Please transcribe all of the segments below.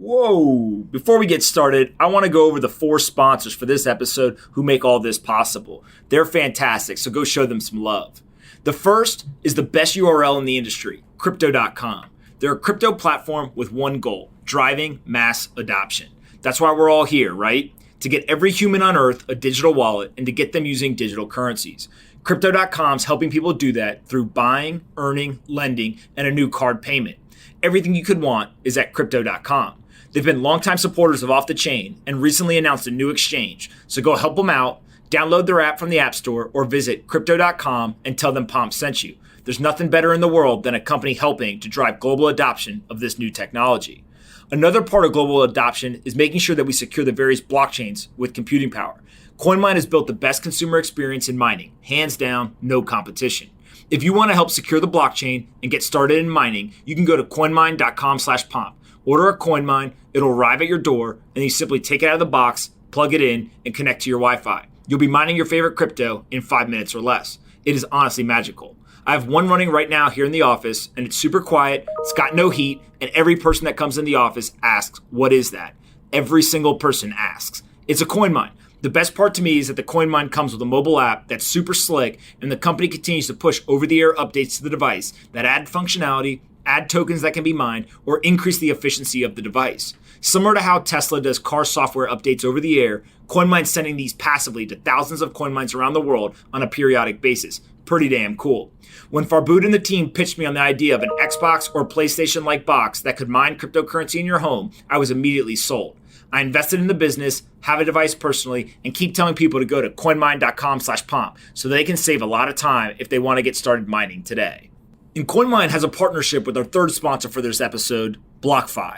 Whoa! Before we get started, I want to go over the 4 sponsors for this episode who make all this possible. They're fantastic, so go show them some love. The first is the best URL in the industry, Crypto.com. They're a crypto platform with one goal, driving mass adoption. That's why we're all here, right? To get every human on earth a digital wallet and to get them using digital currencies. Crypto.com's helping people do that through buying, earning, lending, and a new card payment. Everything you could want is at Crypto.com. They've been longtime supporters of Off the Chain and recently announced a new exchange. So go help them out, download their app from the App Store, or visit Crypto.com and tell them Pomp sent you. There's nothing better in the world than a company helping to drive global adoption of this new technology. Another part of global adoption is making sure that we secure the various blockchains with computing power. CoinMine has built the best consumer experience in mining. Hands down, no competition. If you want to help secure the blockchain and get started in mining, you can go to coinmine.com/pomp. Order a CoinMine, it'll arrive at your door, and you simply take it out of the box, plug it in, and connect to your Wi-Fi. You'll be mining your favorite crypto in 5 minutes or less. It is honestly magical. I have one running right now here in the office, and it's super quiet, it's got no heat, and every person that comes in the office asks, what is that? Every single person asks. It's a CoinMine. The best part to me is that the CoinMine comes with a mobile app that's super slick, and the company continues to push over-the-air updates to the device that add functionality, add tokens that can be mined, or increase the efficiency of the device. Similar to how Tesla does car software updates over the air, CoinMine's sending these passively to thousands of CoinMines around the world on a periodic basis. Pretty damn cool. When Farbud and the team pitched me on the idea of an Xbox or PlayStation-like box that could mine cryptocurrency in your home, I was immediately sold. I invested in the business, have a device personally, and keep telling people to go to coinmine.com/pomp so they can save a lot of time if they want to get started mining today. And CoinMine has a partnership with our third sponsor for this episode, BlockFi.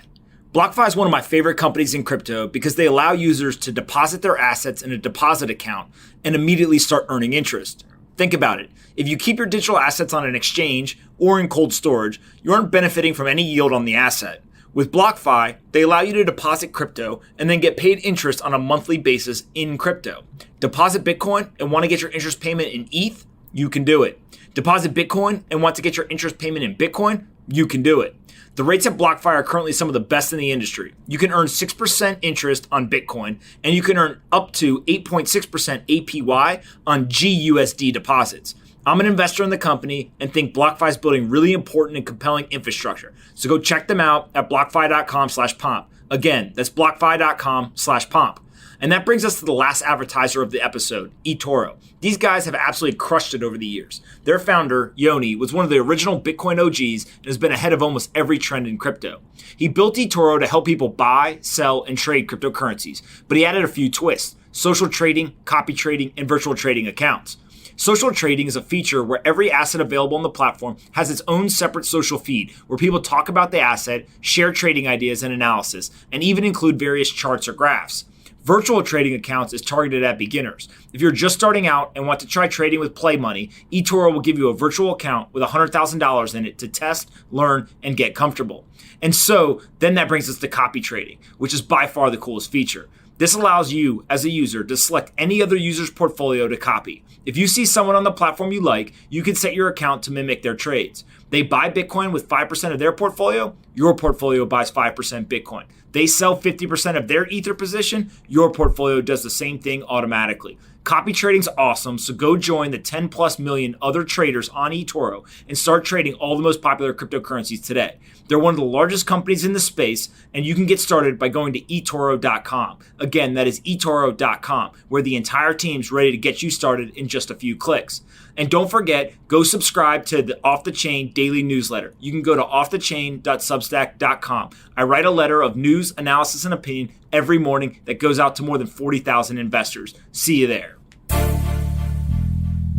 BlockFi is one of my favorite companies in crypto because they allow users to deposit their assets in a deposit account and immediately start earning interest. Think about it. If you keep your digital assets on an exchange or in cold storage, you aren't benefiting from any yield on the asset. With BlockFi, they allow you to deposit crypto and then get paid interest on a monthly basis in crypto. Deposit Bitcoin and want to get your interest payment in ETH? You can do it. Deposit Bitcoin and want to get your interest payment in Bitcoin? You can do it. The rates at BlockFi are currently some of the best in the industry. You can earn 6% interest on Bitcoin, and you can earn up to 8.6% APY on GUSD deposits. I'm an investor in the company and think BlockFi is building really important and compelling infrastructure. So go check them out at blockfi.com/pomp. Again, that's blockfi.com/pomp. And that brings us to the last advertiser of the episode, eToro. These guys have absolutely crushed it over the years. Their founder, Yoni, was one of the original Bitcoin OGs and has been ahead of almost every trend in crypto. He built eToro to help people buy, sell, and trade cryptocurrencies, but he added a few twists: social trading, copy trading, and virtual trading accounts. Social trading is a feature where every asset available on the platform has its own separate social feed where people talk about the asset, share trading ideas and analysis, and even include various charts or graphs. Virtual trading accounts is targeted at beginners. If you're just starting out and want to try trading with play money, eToro will give you a virtual account with $100,000 in it to test, learn, and get comfortable. And so then that brings us to copy trading, which is by far the coolest feature. This allows you, as a user, to select any other user's portfolio to copy. If you see someone on the platform you like, you can set your account to mimic their trades. They buy Bitcoin with 5% of their portfolio, your portfolio buys 5% Bitcoin. They sell 50% of their Ether position, your portfolio does the same thing automatically. Copy trading's awesome, so go join the 10 plus million other traders on eToro and start trading all the most popular cryptocurrencies today. They're one of the largest companies in the space, and you can get started by going to eToro.com. Again, that is eToro.com, where the entire team's ready to get you started in just a few clicks. And don't forget, go subscribe to the Off the Chain daily newsletter. You can go to offthechain.substack.com. I write a letter of news, analysis, and opinion every morning that goes out to more than 40,000 investors. See you there.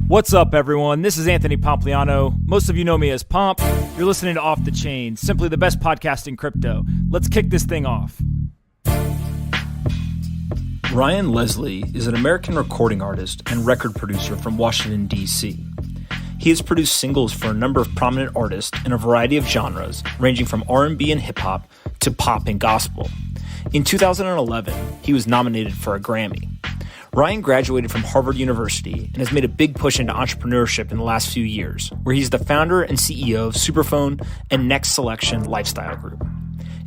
What's up, everyone? This is Anthony Pompliano. Most of you know me as Pomp. You're listening to Off the Chain, simply the best podcast in crypto. Let's kick this thing off. Ryan Leslie is an American recording artist and record producer from Washington, D.C. He has produced singles for a number of prominent artists in a variety of genres, ranging from R&B and hip-hop to pop and gospel. In 2011, he was nominated for a Grammy. Ryan graduated from Harvard University and has made a big push into entrepreneurship in the last few years, where he's the founder and CEO of Superphone and Next Selection Lifestyle Group.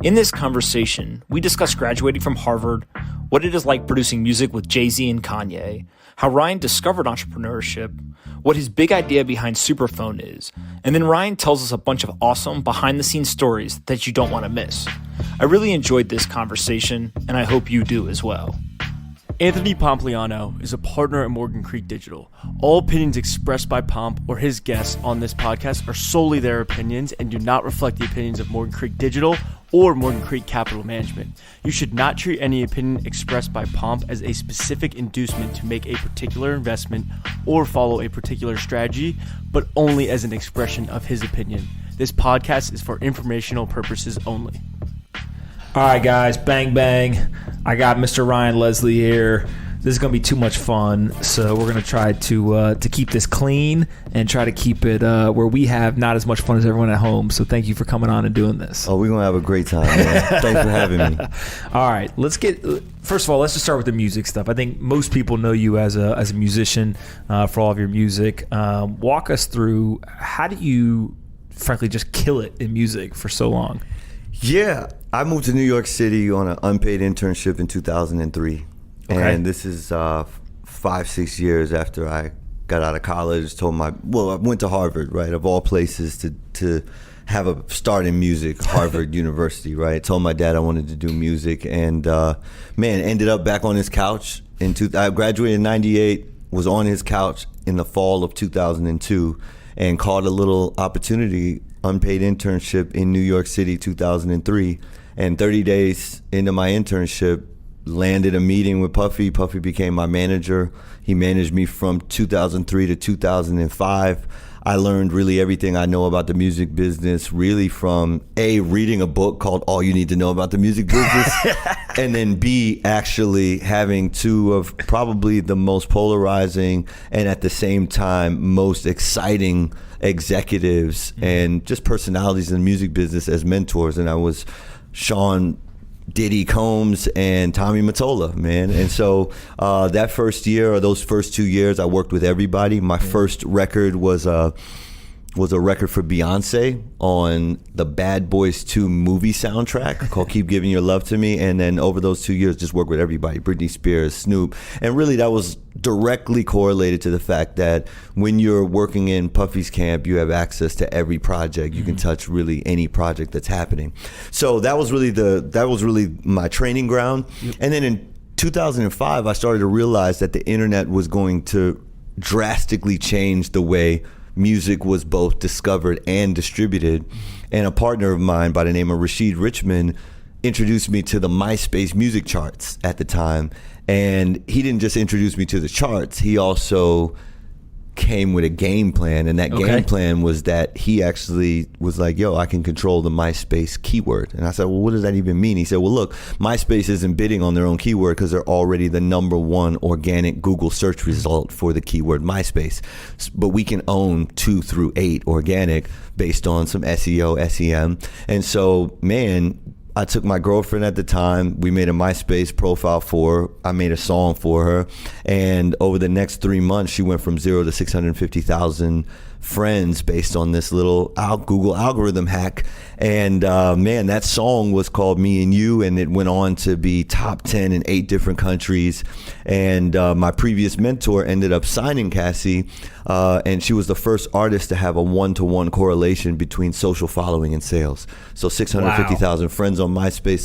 In this conversation, we discuss graduating from Harvard, what it is like producing music with Jay-Z and Kanye, how Ryan discovered entrepreneurship, what his big idea behind Superphone is, and then Ryan tells us a bunch of awesome behind-the-scenes stories that you don't want to miss. I really enjoyed this conversation, and I hope you do as well. Anthony Pompliano is a partner at Morgan Creek Digital. All opinions expressed by Pomp or his guests on this podcast are solely their opinions and do not reflect the opinions of Morgan Creek Digital or Morgan Creek Capital Management. You should not treat any opinion expressed by Pomp as a specific inducement to make a particular investment or follow a particular strategy, but only as an expression of his opinion. This podcast is for informational purposes only. All right, guys, bang, bang. I got Mr. Ryan Leslie here. This is going to be too much fun, so we're going to try to keep this clean and try to keep it where we have not as much fun as everyone at home. So thank you for coming on and doing this. Oh, we're going to have a great time, man. Thanks for having me. All right, first of all, let's just start with the music stuff. I think most people know you as a musician for all of your music. Walk us through, how do you, frankly, just kill it in music for so long? Yeah, I moved to New York City on an unpaid internship in 2003. Okay. And this is 5-6 years after I got out of college. I went to Harvard, right? Of all places to have a start in music, Harvard University, right? Told my dad I wanted to do music, and ended up back on his couch. I graduated in 98, was on his couch in the fall of 2002, and caught a little opportunity, unpaid internship in New York City, 2003. And 30 days into my internship, landed a meeting with Puffy. Puffy became my manager. He managed me from 2003 to 2005. I learned really everything I know about the music business, really from A, reading a book called All You Need to Know About the Music Business, and then B, actually having two of probably the most polarizing and at the same time most exciting executives and just personalities in the music business as mentors. And I was Sean Diddy Combs and Tommy Mottola, man. And so that first year, or those first 2 years, I worked with everybody. My first record was a record for Beyonce on the Bad Boys 2 movie soundtrack called Keep Giving Your Love to Me. And then over those 2 years, just worked with everybody, Britney Spears, Snoop. And really that was directly correlated to the fact that when you're working in Puffy's camp, you have access to every project. You can touch really any project that's happening. So that was really my training ground. And then in 2005, I started to realize that the internet was going to drastically change the way music was both discovered and distributed. And a partner of mine by the name of Rashid Richmond introduced me to the MySpace music charts at the time. And he didn't just introduce me to the charts, he also came with a game plan. And that game plan was that he actually was like, yo, I can control the MySpace keyword. And I said, well, what does that even mean? He said, well, look, MySpace isn't bidding on their own keyword because they're already the #1 organic Google search result for the keyword MySpace. But we can own 2 through 8 organic based on some SEO, SEM. And so, man, I took my girlfriend at the time. We made a MySpace profile for her. I made a song for her. And over the next 3 months, she went from 0 to 650,000 friends based on this little Google algorithm hack. And that song was called Me and You, and it went on to be top 10 in 8 different countries. And my previous mentor ended up signing Cassie, and she was the first artist to have a 1-to-1 correlation between social following and sales. So 650,000 friends on MySpace,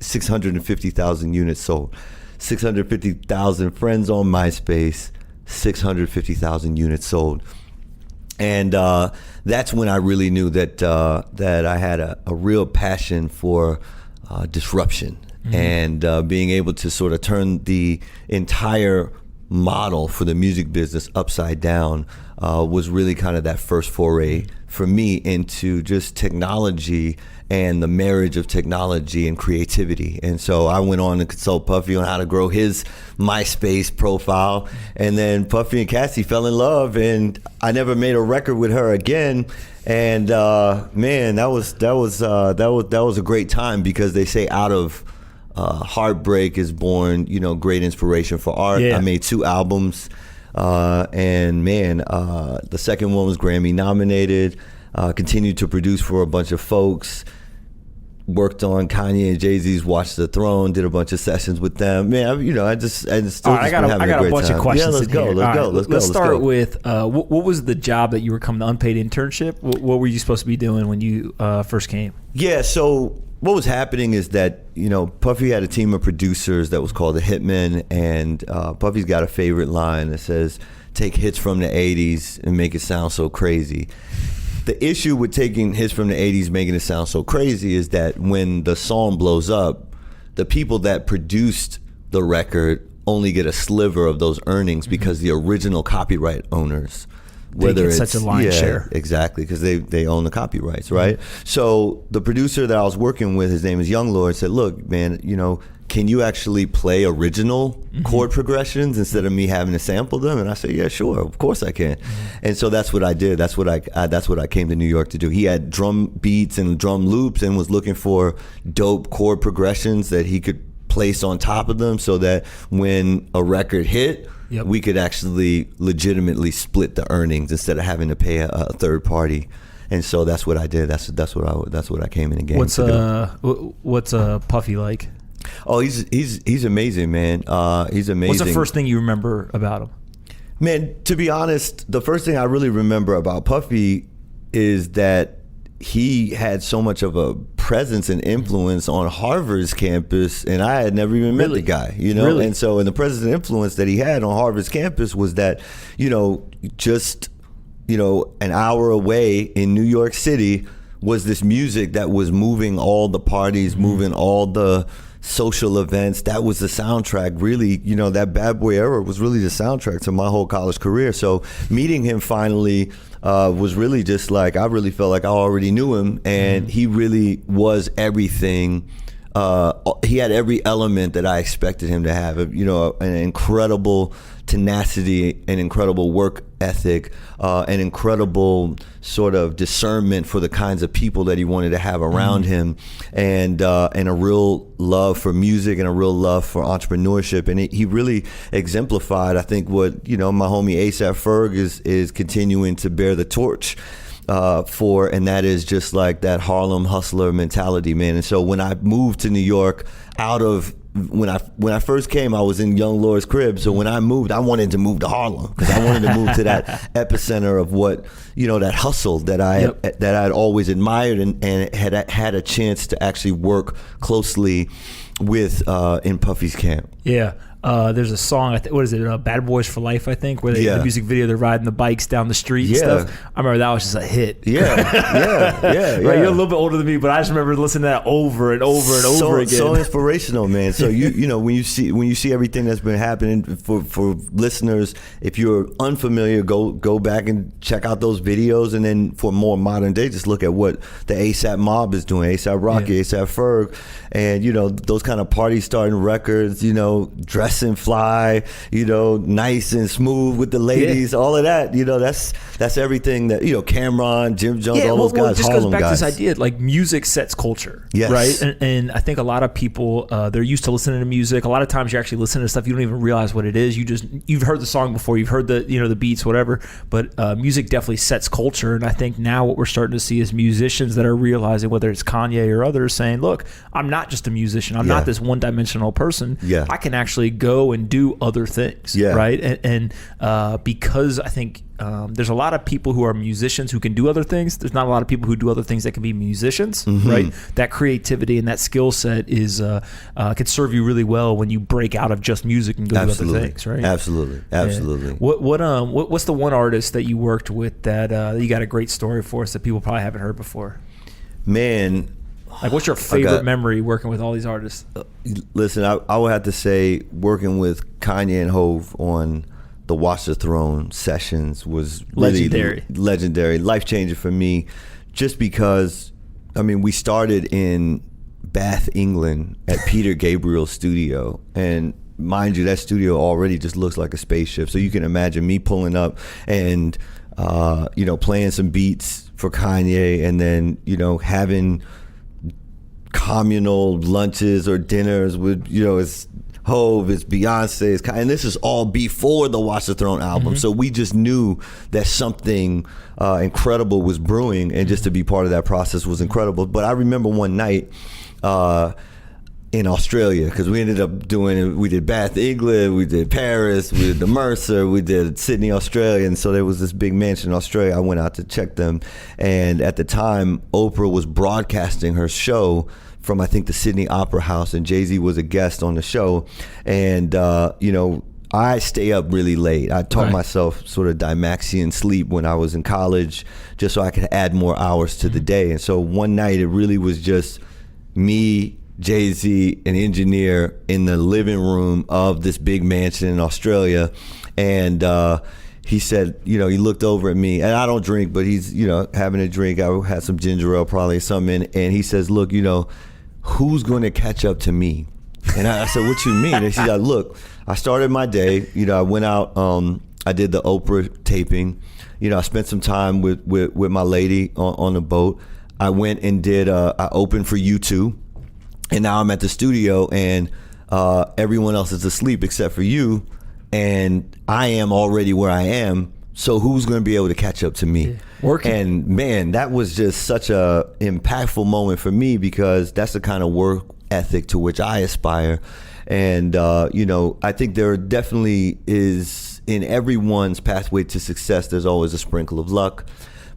650,000 units sold. 650,000 friends on MySpace, 650,000 units sold. And that's when I really knew that I had a real passion for disruption and being able to sort of turn the entire model for the music business upside down was really kind of that first foray for me into just technology and the marriage of technology and creativity. And so I went on to consult Puffy on how to grow his MySpace profile. And then Puffy and Cassie fell in love, and I never made a record with her again. And man, that was a great time, because they say out of heartbreak is born, great inspiration for art. Yeah. I made 2 albums, and man, the second one was Grammy-Nominated. Continued to produce for a bunch of folks. worked on Kanye and Jay-Z's Watch the Throne, did a bunch of sessions with them. Man, I got a bunch of questions. Yeah, let's start with what was the job that you were coming, the unpaid internship? What were you supposed to be doing when you first came? Yeah, so what was happening is that, Puffy had a team of producers that was called the Hitmen, and Puffy's got a favorite line that says, "Take hits from the 80s and make it sound so crazy." The issue with taking hits from the 80s, making it sound so crazy, is that when the song blows up, the people that produced the record only get a sliver of those earnings because the original copyright owners, whether it's such a line share. Exactly, because they own the copyrights, right? So the producer that I was working with, his name is Young Lord, said, "Look, man, can you actually play original chord progressions instead of me having to sample them?" And I said, "Yeah, sure, of course I can." And so that's what I did. That's what I came to New York to do. He had drum beats and drum loops and was looking for dope chord progressions that he could place on top of them, so that when a record hit, we could actually legitimately split the earnings instead of having to pay a third party. And so that's what I did. That's what I came in the game. What's Puffy like? Oh, he's amazing, man. He's amazing. What's the first thing you remember about him? Man, to be honest, the first thing I really remember about Puffy is that he had so much of a presence and influence on Harvard's campus, and I had never even met the guy, Really? And so, and the presence and influence that he had on Harvard's campus was that, just, an hour away in New York City was this music that was moving all the parties, moving all the social events. That was the soundtrack, really. That Bad Boy era was really the soundtrack to my whole college career. So meeting him finally was really just like, I really felt like I already knew him, and he really was everything. He had every element that I expected him to have. An incredible tenacity, an incredible work ethic, an incredible sort of discernment for the kinds of people that he wanted to have around him, and a real love for music and a real love for entrepreneurship. And he really exemplified, I think, what my homie A$AP Ferg is continuing to bear the torch for, and that is just like that Harlem hustler mentality, man. And so when I moved to New York, when I first came, I was in Young Lord's crib. So when I moved, I wanted to move to Harlem because I wanted to move to that epicenter of what that hustle that I'd always admired and had a chance to actually work closely with in Puffy's camp. Yeah. There's a song, what is it, Bad Boys for Life, I think, where the music video, they're riding the bikes down the street and stuff. I remember that was just a hit. Yeah. Right, you're a little bit older than me, but I just remember listening to that over and over and over again. So inspirational, man. So when you see everything that's been happening, for listeners, if you're unfamiliar, go back and check out those videos, and then for more modern day, just look at what the A$AP mob is doing, A$AP Rocky, A$AP Ferg, and those kind of party starting records, dressing fly, nice and smooth with the ladies, all of that, that's everything that, Cameron, Jim Jones, all those guys, it just Harlem goes back guys. to this idea, like music sets culture, yes. Right? And I think a lot of people, they're used to listening to music. A lot of times you're actually listening to stuff, you don't even realize what it is. You've heard the song before, you've heard the, the beats, whatever, but music definitely sets culture. And I think now what we're starting to see is musicians that are realizing, whether it's Kanye or others, saying, look, I'm not just a musician. I'm not this one-dimensional person. Yeah. I can actually go and do other things, right? And because I think there's a lot of people who are musicians who can do other things. There's not a lot of people who do other things that can be musicians, right? That creativity and that skill set is could serve you really well when you break out of just music and go do other things, right? Absolutely. Yeah. What's the one artist that you worked with that you got a great story for us that people probably haven't heard before? Man, like, what's your favorite memory working with all these artists? Listen, I would have to say working with Kanye and Hov on the Watch the Throne sessions was really legendary, life-changing for me, just because, we started in Bath, England at Peter Gabriel's studio, and mind you, that studio already just looks like a spaceship, so you can imagine me pulling up and playing some beats for Kanye, and then having communal lunches or dinners with Hove, it's Beyonce, it's Kanye, and this is all before the Watch the Throne album. So we just knew that something incredible was brewing, and just to be part of that process was incredible. But I remember one night in Australia, because we ended up we did Bath, England, we did Paris, we did the Mercer, we did Sydney, Australia, and so there was this big mansion in Australia. I went out to check them, and at the time, Oprah was broadcasting her show from, I think, the Sydney Opera House, and Jay-Z was a guest on the show, and I stay up really late. I taught myself sort of Dymaxian sleep when I was in college, just so I could add more hours to the day. And so one night, it really was just me, Jay-Z, an engineer, in the living room of this big mansion in Australia. And he said, he looked over at me, and I don't drink, but he's, having a drink. I had some ginger ale, probably something, and he says, look, who's going to catch up to me? And I said, what you mean? And she said, look, I started my day, I went out, I did the Oprah taping, I spent some time with my lady on the boat. I went and did, I opened for U2. And now I'm at the studio, and everyone else is asleep except for you, and I am already where I am. So who's going to be able to catch up to me? Yeah. Working. And man, that was just such a impactful moment for me, because that's the kind of work ethic to which I aspire. And I think there definitely is, in everyone's pathway to success, there's always a sprinkle of luck.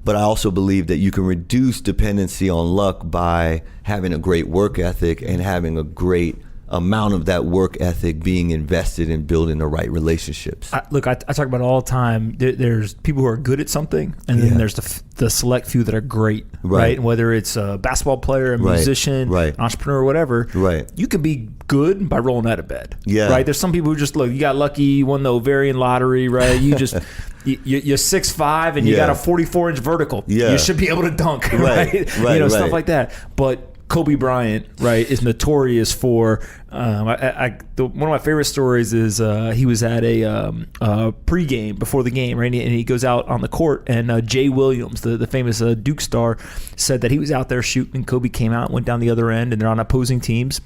But I also believe that you can reduce dependency on luck by having a great work ethic and having a great amount of that work ethic being invested in building the right relationships. I talk about it all the time. There's people who are good at something, and then there's the select few that are great, right? And whether it's a basketball player, a musician, an entrepreneur, whatever, you can be good by rolling out of bed, right? There's some people who just, look, you got lucky, you won the ovarian lottery, right? You just you're 6'5" and you got a 44-inch vertical. You should be able to dunk, right? Stuff like that. But Kobe Bryant, right, is notorious for one of my favorite stories is he was at a pregame before the game, right, and he goes out on the court, and Jay Williams, the famous Duke star, said that he was out there shooting, and Kobe came out and went down the other end, and they're on opposing teams.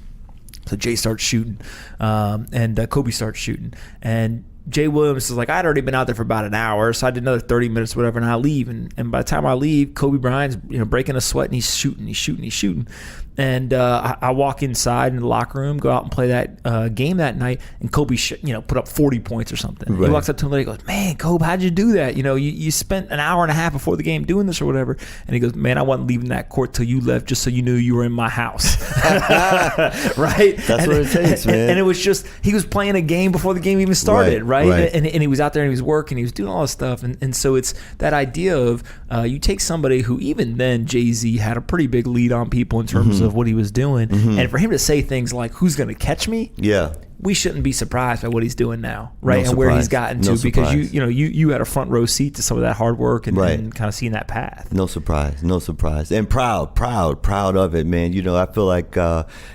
So Jay starts shooting, and Kobe starts shooting, and Jay Williams is like, I'd already been out there for about an hour, so I did another 30 minutes, whatever, and I leave. And by the time I leave, Kobe Bryant's breaking a sweat, and he's shooting. And I walk inside in the locker room, go out and play that game that night, and Kobe put up 40 points or something. He walks up to him and he goes, man, Kobe, how'd you do that? You spent an hour and a half before the game doing this or whatever. And he goes, man, I wasn't leaving that court till you left, just so you knew you were in my house. Right? That's what it takes, man. And it was just, he was playing a game before the game even started, right? And he was out there and he was working, he was doing all this stuff. And so it's that idea of you take somebody who, even then, Jay-Z had a pretty big lead on people in terms of what he was doing, and for him to say things like, who's going to catch me? We shouldn't be surprised by what he's doing now, right? And where he's gotten to, because you had a front row seat to some of that hard work and kind of seeing that path. No surprise, and proud of it, man. I feel like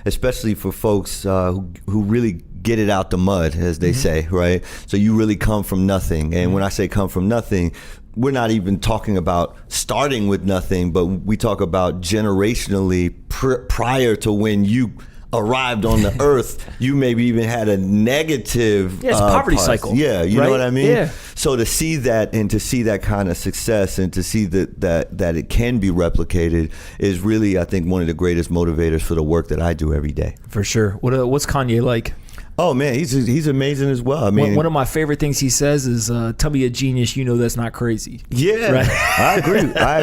especially for folks who really get it out the mud, as they say, right? So you really come from nothing, and when I say come from nothing, we're not even talking about starting with nothing, but we talk about generationally prior to when you arrived on the earth, you maybe even had a negative it's poverty cycle. Yeah, you know what I mean? Yeah. So to see that, and to see that kind of success, and to see that it can be replicated, is really, I think, one of the greatest motivators for the work that I do every day. For sure. What's Kanye like? Oh man, he's amazing as well. I mean, one of my favorite things he says is, "Tell me a genius, that's not crazy." Yeah, right? I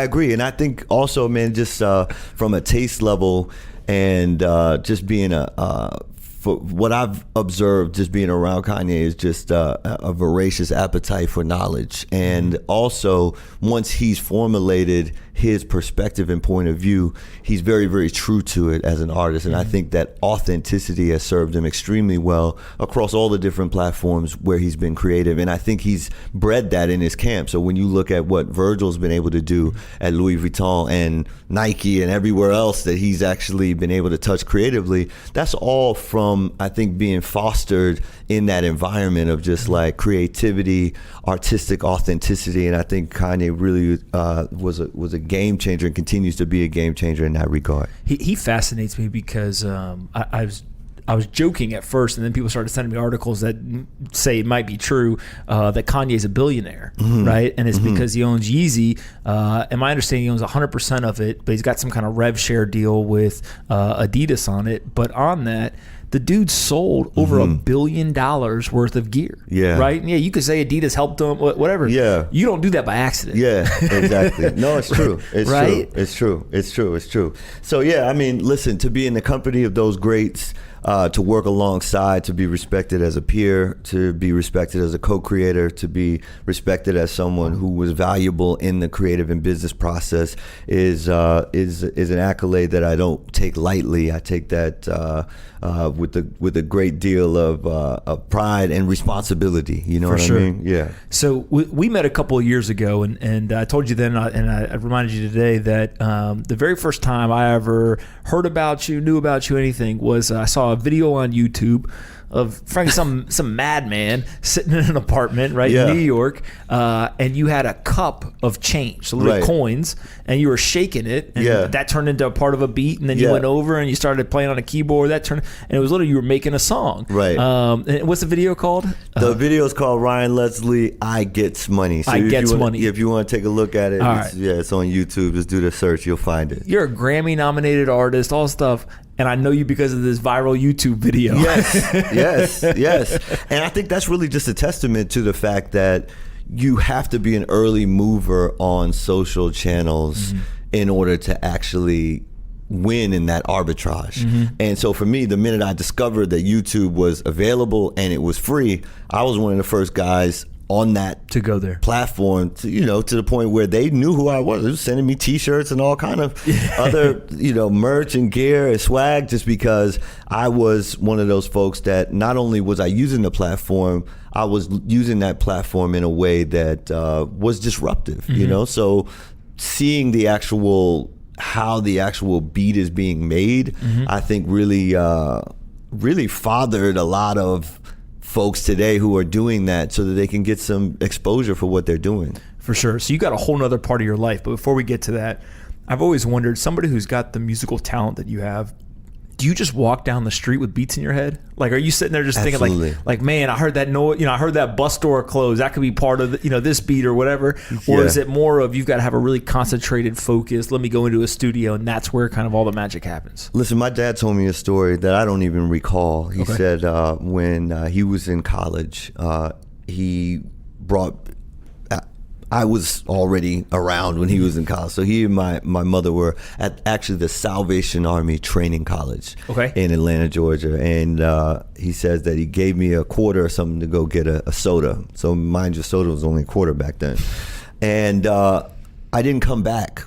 agree, and I think also, man, just from a taste level, and just being for what I've observed, just being around Kanye, is just a voracious appetite for knowledge, and also once he's formulated his perspective and point of view, he's very, very true to it as an artist. And I think that authenticity has served him extremely well across all the different platforms where he's been creative. And I think he's bred that in his camp. So when you look at what Virgil's been able to do at Louis Vuitton and Nike and everywhere else that he's actually been able to touch creatively, that's all from, I think, being fostered in that environment of just like creativity, artistic authenticity. And I think Kanye really was a game changer and continues to be a game changer in that regard. He fascinates me because I was joking at first, and then people started sending me articles that say it might be true, that Kanye's a billionaire, right? And it's because he owns Yeezy. And my understanding, he owns 100% of it, but he's got some kind of rev share deal with Adidas on it. But on that, the dude sold over $1 billion worth of gear. Yeah. Right? Yeah, you could say Adidas helped him, whatever. Yeah. You don't do that by accident. Yeah, exactly. No, it's true. It's right? true. It's true. So, yeah, I mean, listen, to be in the company of those greats, to work alongside, to be respected as a peer, to be respected as a co-creator, to be respected as someone who was valuable in the creative and business process is an accolade that I don't take lightly. I take that with a great deal of pride and responsibility. You know what I mean? Yeah. So we met a couple of years ago, and I told you then, and I reminded you today that the very first time I ever heard about you, knew about you, anything, was I saw a video on YouTube of frankly some madman sitting in an apartment in New York, and you had a cup of change, so little coins, and you were shaking it, and that turned into a part of a beat, and then you went over and you started playing on a keyboard, that turned, and it was literally you were making a song. Right. And what's the video called? The video is called Ryan Leslie, I Gets Money. So Money. If you want to take a look at it, it's on YouTube. Just do the search, you'll find it. You're a Grammy-nominated artist, all stuff. And I know you because of this viral YouTube video. Yes. And I think that's really just a testament to the fact that you have to be an early mover on social channels in order to actually win in that arbitrage. And so for me, the minute I discovered that YouTube was available and it was free, I was one of the first guys on that to go there platform to the point where they knew who I was. They were sending me t-shirts and all kind of other merch and gear and swag, just because I was one of those folks that not only was I using the platform, I was using that platform in a way that was disruptive. So seeing how the actual beat is being made, I think really fathered a lot of folks today who are doing that so that they can get some exposure for what they're doing. For sure. So you got a whole nother part of your life. But before we get to that, I've always wondered, somebody who's got the musical talent that you have, do you just walk down the street with beats in your head? Like, are you sitting there just thinking like, man, I heard that noise, I heard that bus door close. That could be part of this beat or whatever. Or is it more of, you've got to have a really concentrated focus, let me go into a studio, and that's where kind of all the magic happens? Listen, my dad told me a story that I don't even recall. He said when he was in college, he brought... I was already around when he was in college. So he and my mother were at actually the Salvation Army Training College in Atlanta, Georgia. And he says that he gave me a quarter or something to go get a soda. So mind you, soda was only a quarter back then. And I didn't come back.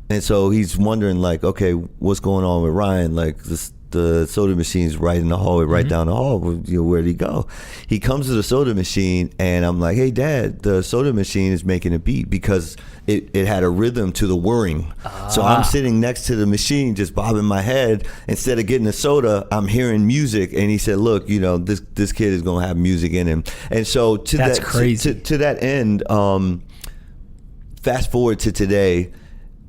And so he's wondering, like, okay, what's going on with Ryan? Like, the soda machine's right in the hallway, right down the hall. Where'd he go? He comes to the soda machine, and I'm like, hey, Dad, the soda machine is making a beat, because it had a rhythm to the whirring. So I'm sitting next to the machine, just bobbing my head. Instead of getting a soda, I'm hearing music. And he said, look, this kid is going to have music in him. And so that's crazy. To that end, fast forward to today,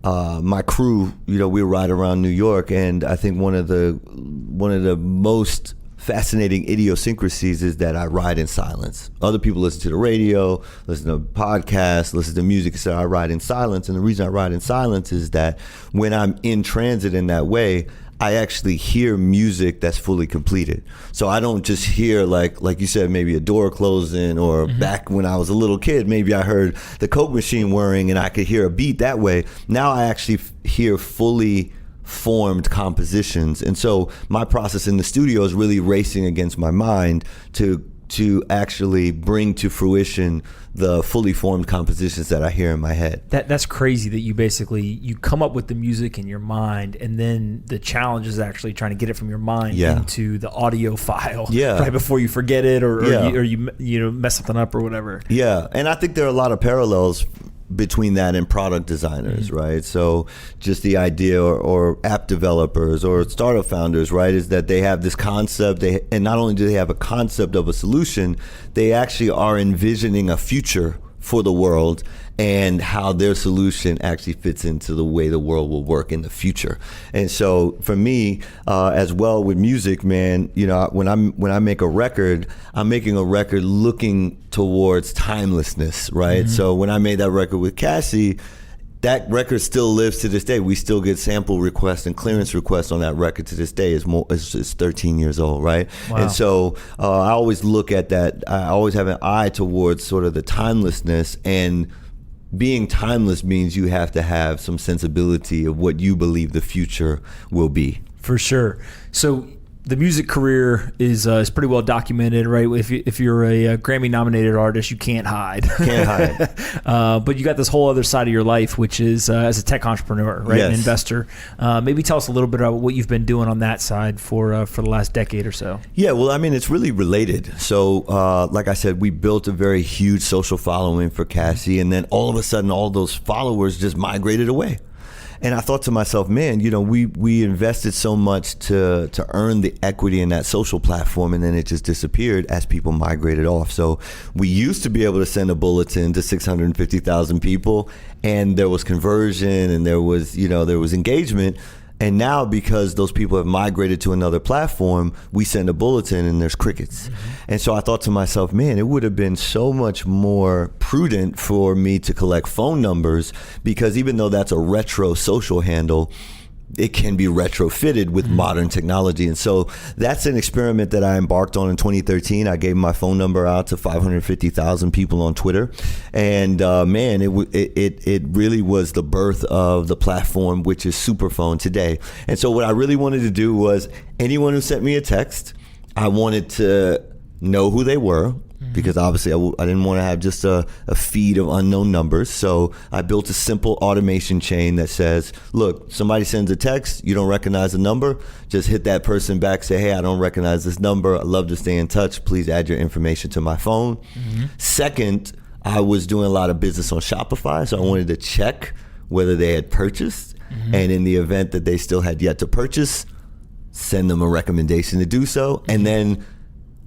my crew, we ride around New York, and I think one of the most fascinating idiosyncrasies is that I ride in silence. Other people listen to the radio, listen to podcasts, listen to music, so I ride in silence. And the reason I ride in silence is that when I'm in transit in that way, I actually hear music that's fully completed. So I don't just hear, like you said, maybe a door closing, or back when I was a little kid, maybe I heard the Coke machine whirring and I could hear a beat that way. Now I actually hear fully formed compositions. And so my process in the studio is really racing against my mind to actually bring to fruition the fully formed compositions that I hear in my head. That's crazy that you come up with the music in your mind, and then the challenge is actually trying to get it from your mind into the audio file right before you forget it, or you mess something up or whatever. Yeah, and I think there are a lot of parallels between that and product designers, right? So just the idea, or app developers or startup founders, right, is that they have this concept, and not only do they have a concept of a solution, they actually are envisioning a future for the world and how their solution actually fits into the way the world will work in the future. And so for me, as well with music, man, you know, when I make a record, I'm making a record looking towards timelessness, right? So when I made that record with Cassie, that record still lives to this day. We still get sample requests and clearance requests on that record to this day. It's 13 years old, right? Wow. And so I always look at that. I always have an eye towards sort of the timelessness, and being timeless means you have to have some sensibility of what you believe the future will be. For sure. So the music career is pretty well documented, right? If you're a Grammy-nominated artist, you can't hide. Can't hide. But you got this whole other side of your life, which is as a tech entrepreneur, right? Yes. An investor. Maybe tell us a little bit about what you've been doing on that side for the last decade or so. Yeah, well, I mean, it's really related. So, like I said, we built a very huge social following for Cassie, and then all of a sudden, all those followers just migrated away. And I thought to myself, man, you know, we invested so much to earn the equity in that social platform, and then it just disappeared as people migrated off. So we used to be able to send a bulletin to 650,000 people, and there was conversion, and there was engagement. And now, because those people have migrated to another platform, we send a bulletin and there's crickets. And so I thought to myself, man, it would have been so much more prudent for me to collect phone numbers, because even though that's a retro social handle, it can be retrofitted with modern technology. And so that's an experiment that I embarked on in 2013. I gave my phone number out to 550,000 people on Twitter. And man, it really was the birth of the platform, which is Superphone today. And so what I really wanted to do was, anyone who sent me a text, I wanted to know who they were, because obviously I didn't want to have just a feed of unknown numbers. So I built a simple automation chain that says, look, somebody sends a text, you don't recognize the number, just hit that person back, say, hey, I don't recognize this number, I'd love to stay in touch, please add your information to my phone. Second, I was doing a lot of business on Shopify, so I wanted to check whether they had purchased, and in the event that they still had yet to purchase, send them a recommendation to do so, and then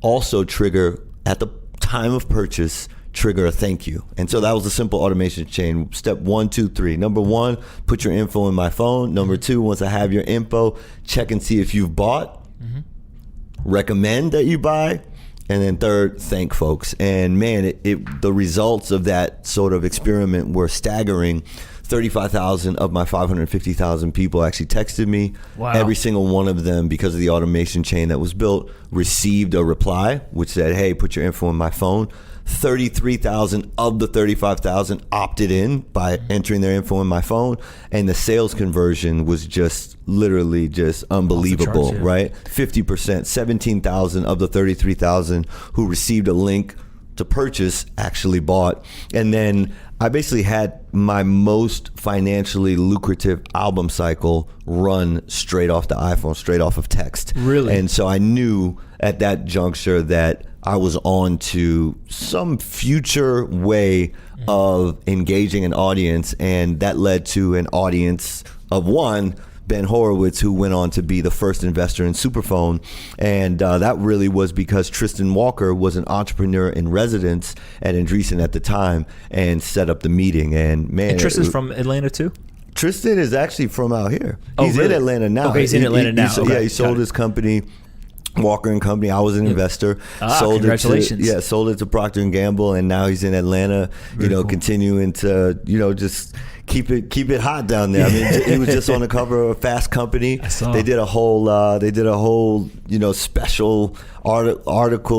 also trigger, at the time of purchase, trigger a thank you. And so that was a simple automation chain. Step 1, 2, 3. Number 1, put your info in my phone. Number 2, once I have your info, check and see if you've bought, recommend that you buy, and then third, thank folks. And man, the results of that sort of experiment were staggering. 35,000 of my 550,000 people actually texted me. Wow. Every single one of them, because of the automation chain that was built, received a reply which said, hey, put your info in my phone. 33,000 of the 35,000 opted in by entering their info in my phone, and the sales conversion was just literally just unbelievable, charts, yeah. right? 50%, 17,000 of the 33,000 who received a link to purchase actually bought. And then I basically had my most financially lucrative album cycle run straight off the iPhone, straight off of text. Really? And so I knew at that juncture that I was on to some future way of engaging an audience, and that led to an audience of one, Ben Horowitz, who went on to be the first investor in Superphone. And that really was because Tristan Walker was an entrepreneur in residence at Andreessen at the time and set up the meeting. And man, And Tristan's from Atlanta too? Tristan is actually from out here. Oh, He's really? in Atlanta now. Okay, he's in Atlanta now. Yeah, Okay, he sold his company, Walker and Company. I was an investor. Sold congratulations. Sold it to Procter and Gamble, and now he's in Atlanta. Very cool. Continuing to just keep it hot down there. I mean, he was just on the cover of Fast Company. I saw. They did a whole special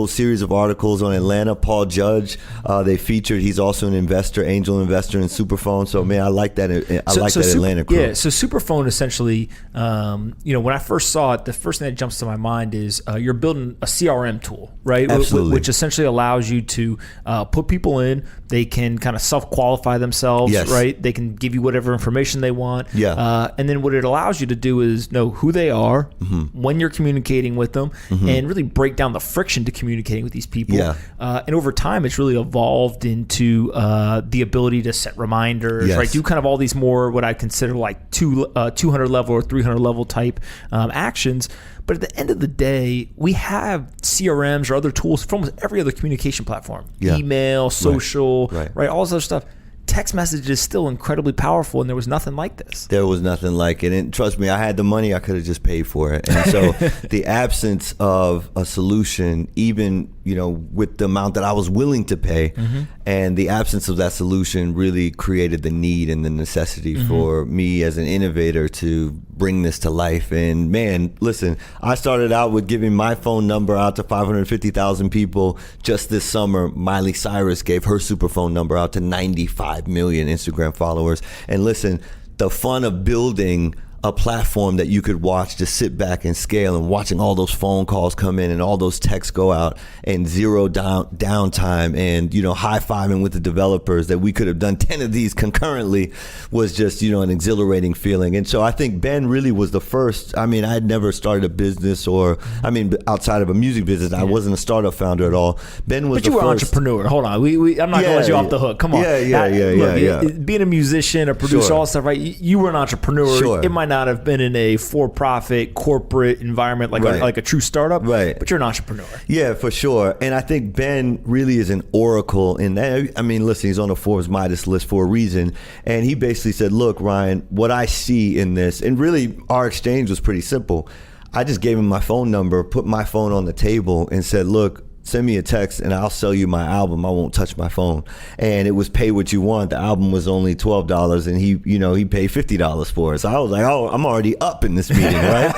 series of articles on Atlanta. Paul Judge, they featured. He's also an investor, angel investor in Superphone. So man, I like that. Atlanta crew. Yeah. So Superphone essentially, when I first saw it, the first thing that jumps to my mind is you're building a CRM tool, right? Absolutely. Which essentially allows you to put people in. They can kind of self-qualify themselves, Yes. right? They can give you whatever information they want. Yeah. And then what it allows you to do is know who they are when you're communicating with them, and really break down the friction to communicating with these people. Yeah. And over time, it's really evolved into the ability to set reminders, right? Do kind of all these more what I consider like 200 level or 300 level type actions. But at the end of the day, we have CRMs or other tools from almost every other communication platform. Yeah. Email, social, Right. all this other stuff. Text message is still incredibly powerful, and there was nothing like this. There was nothing like it. And trust me, I had the money, I could have just paid for it. And so the absence of a solution, even, with the amount that I was willing to pay, and the absence of that solution really created the need and the necessity for me as an innovator to bring this to life. And man, listen, I started out with giving my phone number out to 550,000 people. Just this summer, Miley Cyrus gave her Superphone number out to 95 million Instagram followers. And listen, the fun of building a platform that you could watch, just sit back and scale, and watching all those phone calls come in and all those texts go out, and zero downtime, and high-fiving with the developers that we could have done 10 of these concurrently was just an exhilarating feeling. And so I think Ben really was the first. I mean, I had never started a business, outside of a music business. I wasn't a startup founder at all. Ben was But you were an entrepreneur. Hold on, I'm not gonna let you off the hook. Come on. Yeah. Being a musician, a producer, all that stuff, right? You were an entrepreneur. Sure. It might not have been in a for-profit corporate environment like a true startup, right? But you're an entrepreneur. Yeah, for sure. And I think Ben really is an oracle in that. I mean, listen, he's on the Forbes Midas list for a reason, and he basically said, "Look, Ryan, what I see in this," and really our exchange was pretty simple. I just gave him my phone number, put my phone on the table, and said, "Look, send me a text and I'll sell you my album. I won't touch my phone." And it was pay what you want. The album was only $12, and he paid $50 for it. So I was like, oh, I'm already up in this meeting, right?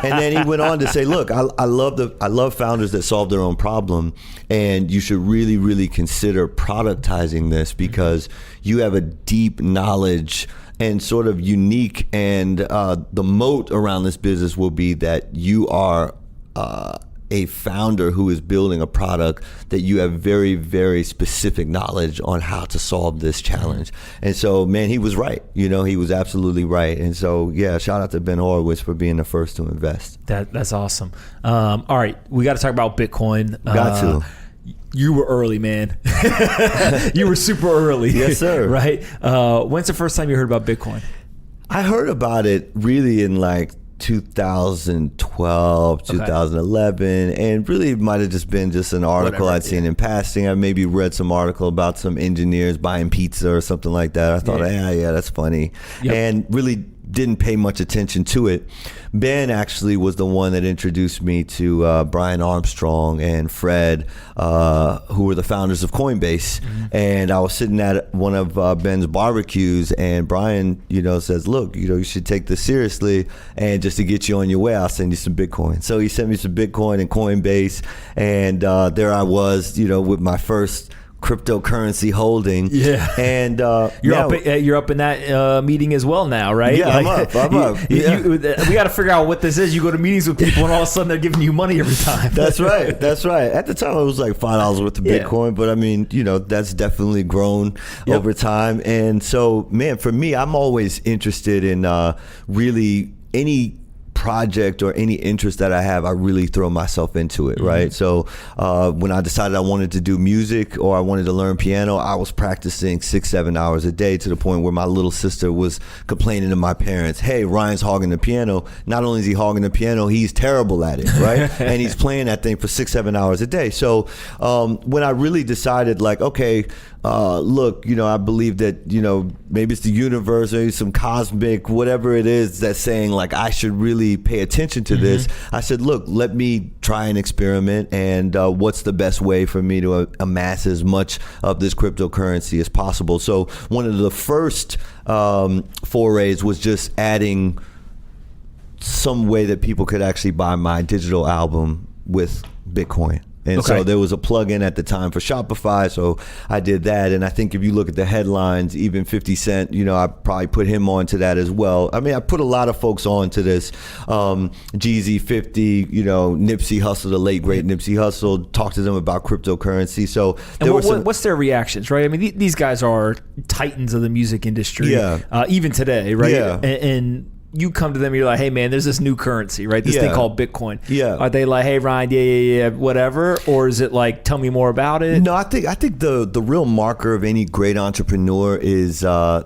And then he went on to say, look, I love founders that solve their own problem, and you should really, really consider productizing this, because you have a deep knowledge and sort of unique, and the moat around this business will be that you are a founder who is building a product that you have very, very specific knowledge on how to solve this challenge. And so, man, he was right. He was absolutely right. And so, yeah, shout out to Ben Horowitz for being the first to invest. That's awesome. All right, we got to talk about Bitcoin. Got to. You were early, man. You were super early. Yes, sir. Right? When's the first time you heard about Bitcoin? I heard about it really in 2012, 2011, and really might have just been an article I'd seen in passing. I maybe read some article about some engineers buying pizza or something like that. I thought, yeah, that's funny. Yep. And really didn't pay much attention to it. Ben actually was the one that introduced me to Brian Armstrong and Fred, who were the founders of Coinbase. And I was sitting at one of Ben's barbecues, and Brian, says, look, you should take this seriously, and just to get you on your way, I'll send you some Bitcoin. So he sent me some Bitcoin and Coinbase, and there I was, with my first cryptocurrency holding. Yeah. And you're up in that meeting as well now, right? Yeah, I'm up. We got to figure out what this is. You go to meetings with people, and all of a sudden they're giving you money every time. That's right. At the time, it was like $5 worth of Bitcoin, but I mean, that's definitely grown over time. And so, man, for me, I'm always interested in really any project or any interest that I have, I really throw myself into it, right? So when I decided I wanted to do music, or I wanted to learn piano, I was practicing 6-7 hours a day, to the point where my little sister was complaining to my parents, hey, Ryan's hogging the piano. Not only is he hogging the piano, he's terrible at it, right? And he's playing that thing for 6-7 hours a day. So when I really decided, okay, look, I believe that, maybe it's the universe, maybe some cosmic, whatever it is that's saying, I should really pay attention to this. I said, look, let me try an experiment, and what's the best way for me to amass as much of this cryptocurrency as possible. So one of the first forays was just adding some way that people could actually buy my digital album with Bitcoin. And so there was a plugin at the time for Shopify, so I did that. And I think if you look at the headlines, even 50 Cent, I probably put him onto that as well. I mean, I put a lot of folks onto this. Jeezy, 50, Nipsey Hussle, the late great Nipsey Hussle, talked to them about cryptocurrency. So what's their reactions, right? I mean, these guys are titans of the music industry, even today, right? Yeah. And you come to them, you're like, hey man, there's this new currency, right? This thing called Bitcoin. Yeah. Are they like, hey Ryan, yeah, whatever? Or is it like, tell me more about it? No, I think the real marker of any great entrepreneur is the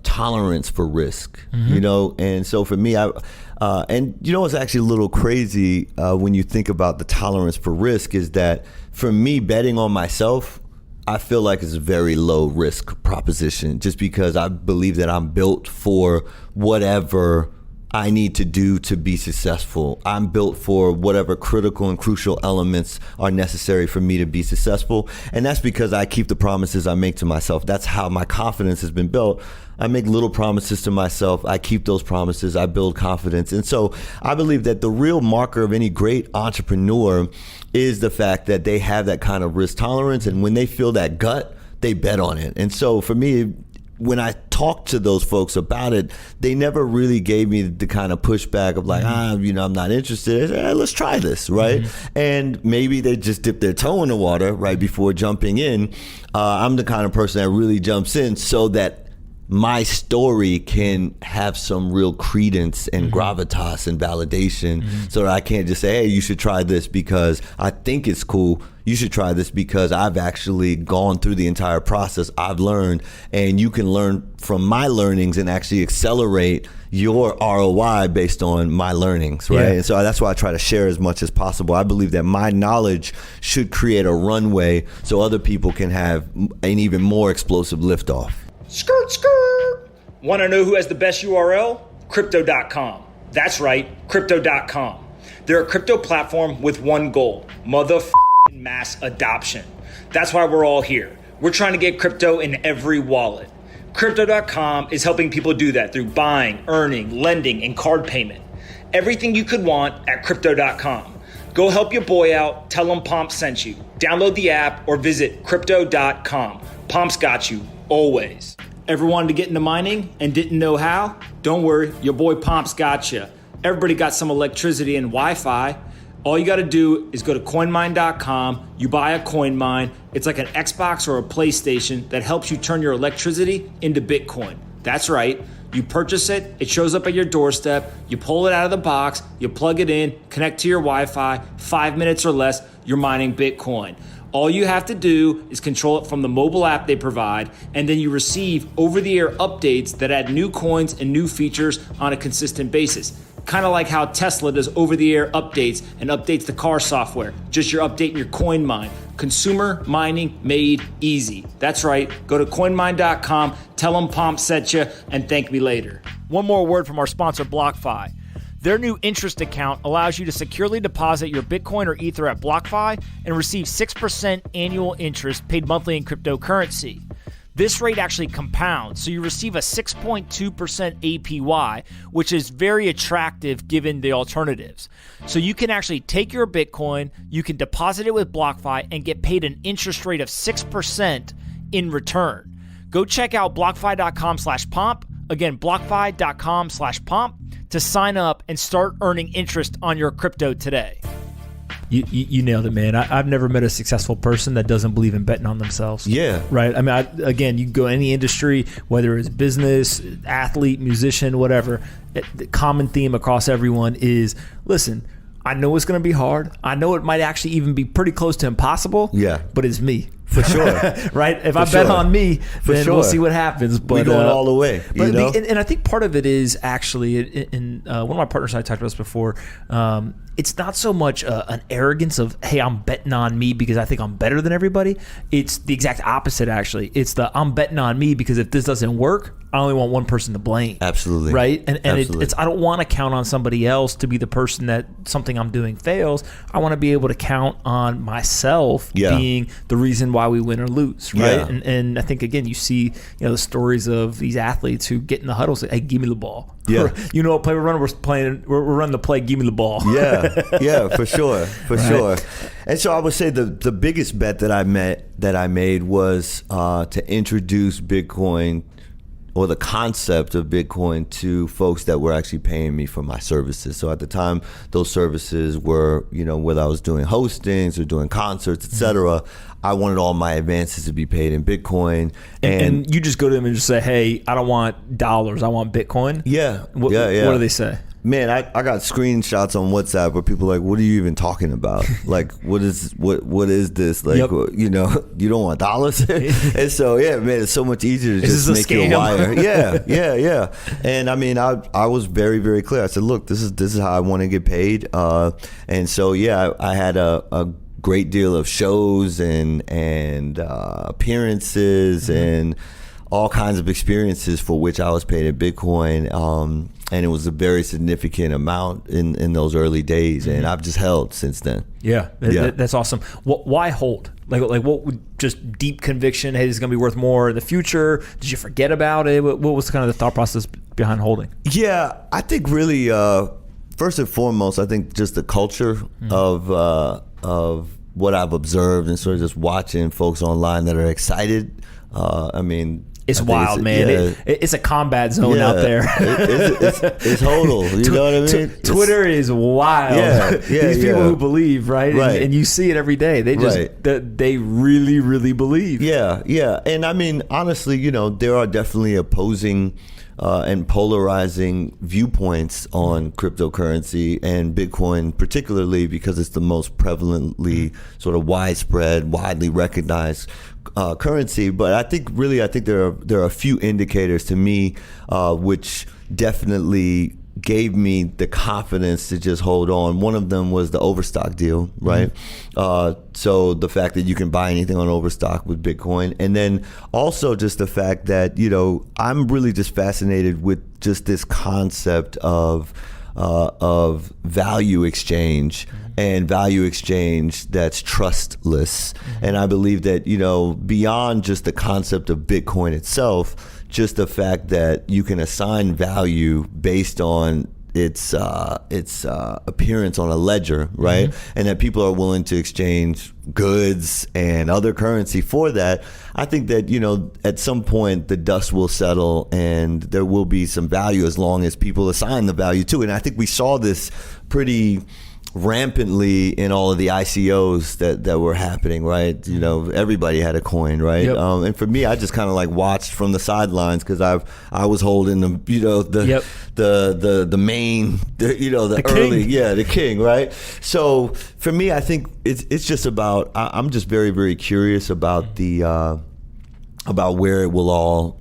tolerance for risk, And so for me, it's actually a little crazy when you think about the tolerance for risk is that for me, betting on myself, I feel like it's a very low risk proposition just because I believe that I'm built for whatever I need to do to be successful. I'm built for whatever critical and crucial elements are necessary for me to be successful. And that's because I keep the promises I make to myself. That's how my confidence has been built. I make little promises to myself. I keep those promises. I build confidence. And so I believe that the real marker of any great entrepreneur is the fact that they have that kind of risk tolerance. And when they feel that gut, they bet on it. And so for me, when I talked to those folks about it, they never really gave me the kind of pushback of like, I'm not interested. Hey, let's try this, right? Mm-hmm. And maybe they just dip their toe in the water right before jumping in. I'm the kind of person that really jumps in so that my story can have some real credence and gravitas and validation so that I can't just say, hey, you should try this because I think it's cool. You should try this because I've actually gone through the entire process. I've learned, and you can learn from my learnings and actually accelerate your ROI based on my learnings, right? Yeah. And so that's why I try to share as much as possible. I believe that my knowledge should create a runway so other people can have an even more explosive liftoff. Skirt, skirt. Want to know who has the best URL? Crypto.com. That's right, Crypto.com. They're a crypto platform with one goal, mass adoption. That's why we're all here. We're trying to get crypto in every wallet. Crypto.com is helping people do that through buying, earning, lending, and card payment. Everything you could want at Crypto.com. Go help your boy out. Tell him Pomp sent you. Download the app or visit Crypto.com. Pomp's got you, always. Ever wanted to get into mining and didn't know how? Don't worry, your boy Pomp's got you. Everybody got some electricity and Wi-Fi. All you got to do is go to coinmine.com. You buy a coin mine. It's like an Xbox or a PlayStation that helps you turn your electricity into Bitcoin. That's right. You purchase it. It shows up at your doorstep. You pull it out of the box. You plug it in, connect to your Wi-Fi. 5 minutes or less, you're mining Bitcoin. All you have to do is control it from the mobile app they provide, and then you receive over-the-air updates that add new coins and new features on a consistent basis. Kind of like how Tesla does over-the-air updates and updates the car software. Just you're updating your coin mine. Consumer mining made easy. That's right. Go to coinmine.com, tell them Pomp sent you, and thank me later. One more word from our sponsor, BlockFi. Their new interest account allows you to securely deposit your Bitcoin or Ether at BlockFi and receive 6% annual interest paid monthly in cryptocurrency. This rate actually compounds, so you receive a 6.2% APY, which is very attractive given the alternatives. So you can actually take your Bitcoin, you can deposit it with BlockFi, and get paid an interest rate of 6% in return. Go check out blockfi.com/pomp. Again, blockfi.com/pomp to sign up and start earning interest on your crypto today. You nailed it, man. I've never met a successful person that doesn't believe in betting on themselves. Yeah. Right? I mean, again, you can go any industry, whether it's business, athlete, musician, whatever. The common theme across everyone is, listen, I know it's going to be hard. I know it might actually even be pretty close to impossible. Yeah. But it's me. For sure. Right? If I bet on me, then we'll see what happens. But we're going all the way. But and I think part of it is actually, in one of my partners and I talked about this before, it's not so much an arrogance of, hey, I'm betting on me because I think I'm better than everybody. It's the exact opposite, actually. It's I'm betting on me because if this doesn't work, I only want one person to blame. Absolutely. Right? And Absolutely. it's I don't want to count on somebody else to be the person that something I'm doing fails. I want to be able to count on myself being the reason why we win or lose, right? Yeah. And I think, again, you see, the stories of these athletes who get in the huddle and say, hey, give me the ball. Yeah. What play we're running? We're running the play, give me the ball. Yeah, for sure. Sure. And so I would say the biggest bet that I made was to introduce Bitcoin, or the concept of Bitcoin, to folks that were actually paying me for my services. So at the time, those services were, whether I was doing hostings or doing concerts, etc. I wanted all my advances to be paid in Bitcoin. And you just go to them and just say, hey, I don't want dollars, I want Bitcoin. Yeah. What do they say? Man, I got screenshots on WhatsApp where people are like, what are you even talking about? Like, what is this? Like, you don't want dollars? And so, man, it's so much easier to just make you a wire. Yeah. And I mean, I was very, very clear. I said, look, this is how I want to get paid. And so, I had a great deal of shows and appearances and all kinds of experiences for which I was paid in Bitcoin. And it was a very significant amount in those early days, and I've just held since then. That's awesome. Why hold? Like what would just deep conviction? Hey, this is going to be worth more in the future. Did you forget about it? What was kind of the thought process behind holding? Yeah, I think really first and foremost, I think just the culture of what I've observed and sort of just watching folks online that are excited. It's wild, man. It's a combat zone out there. It's hodl. You know what I mean? Twitter is wild. These people who believe, right? And you see it every day. They just they really, really believe. Yeah. And I mean, honestly, there are definitely opposing and polarizing viewpoints on cryptocurrency and Bitcoin, particularly because it's the most prevalently sort of widespread, widely recognized currency. But I think there are a few indicators to me which definitely gave me the confidence to just hold on. One of them was the Overstock deal, right? So the fact that you can buy anything on Overstock with Bitcoin, and then also just the fact that I'm really just fascinated with just this concept of value exchange and value exchange that's trustless. And I believe that beyond just the concept of Bitcoin itself, just the fact that you can assign value based on its appearance on a ledger, right? And that people are willing to exchange goods and other currency for that. I think that, at some point the dust will settle and there will be some value as long as people assign the value to it. And I think we saw this pretty rampantly in all of the ICOs that were happening, right? Everybody had a coin, right? And for me, I just kind of like watched from the sidelines because I was holding the main, the early, king. The king, right? So for me, I think it's just about I'm just very, very curious about the about where it will all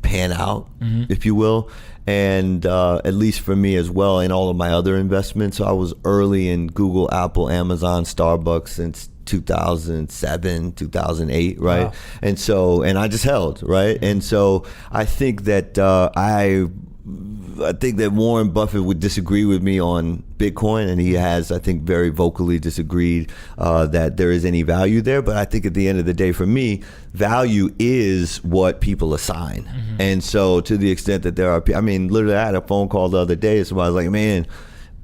pan out, if you will. And at least for me as well, in all of my other investments. So I was early in Google, Apple, Amazon, Starbucks since 2007, 2008, right? Wow. And I just held, right? And so I think that I think that Warren Buffett would disagree with me on Bitcoin, and he has, I think, very vocally disagreed that there is any value there. But I think at the end of the day, for me, value is what people assign. And so to the extent that there are, literally I had a phone call the other day, somebody was like, man,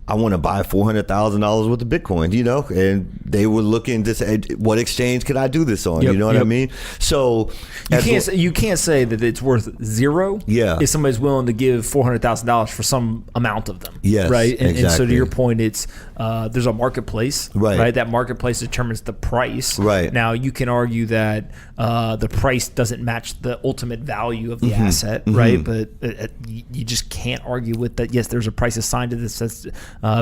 I want to buy $400,000 worth of Bitcoin, and they were looking to say, what exchange can I do this on? You know what I mean? So you can't say that it's worth zero. If somebody's willing to give $400,000 for some amount of them. Yes, right. And, exactly. and so to your point, it's there's a marketplace, right? That marketplace determines the price. Right. Now you can argue that the price doesn't match the ultimate value of the asset, right? But you just can't argue with that. Yes, there's a price assigned to this that's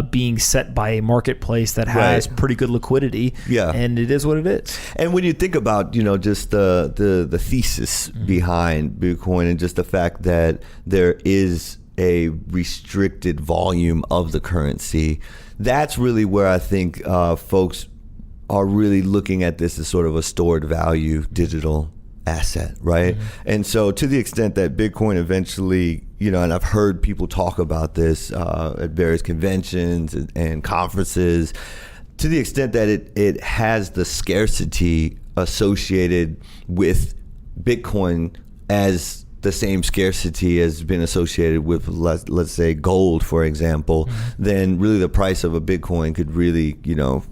being set by a marketplace that has pretty good liquidity, and it is what it is. And when you think about just the thesis behind Bitcoin and just the fact that there is a restricted volume of the currency, that's really where I think folks are really looking at this as sort of a stored value digital asset, right? And so to the extent that Bitcoin eventually, and I've heard people talk about this at various conventions and conferences, to the extent that it has the scarcity associated with Bitcoin as the same scarcity has been associated with, let's say, gold, for example, then really the price of a Bitcoin could really,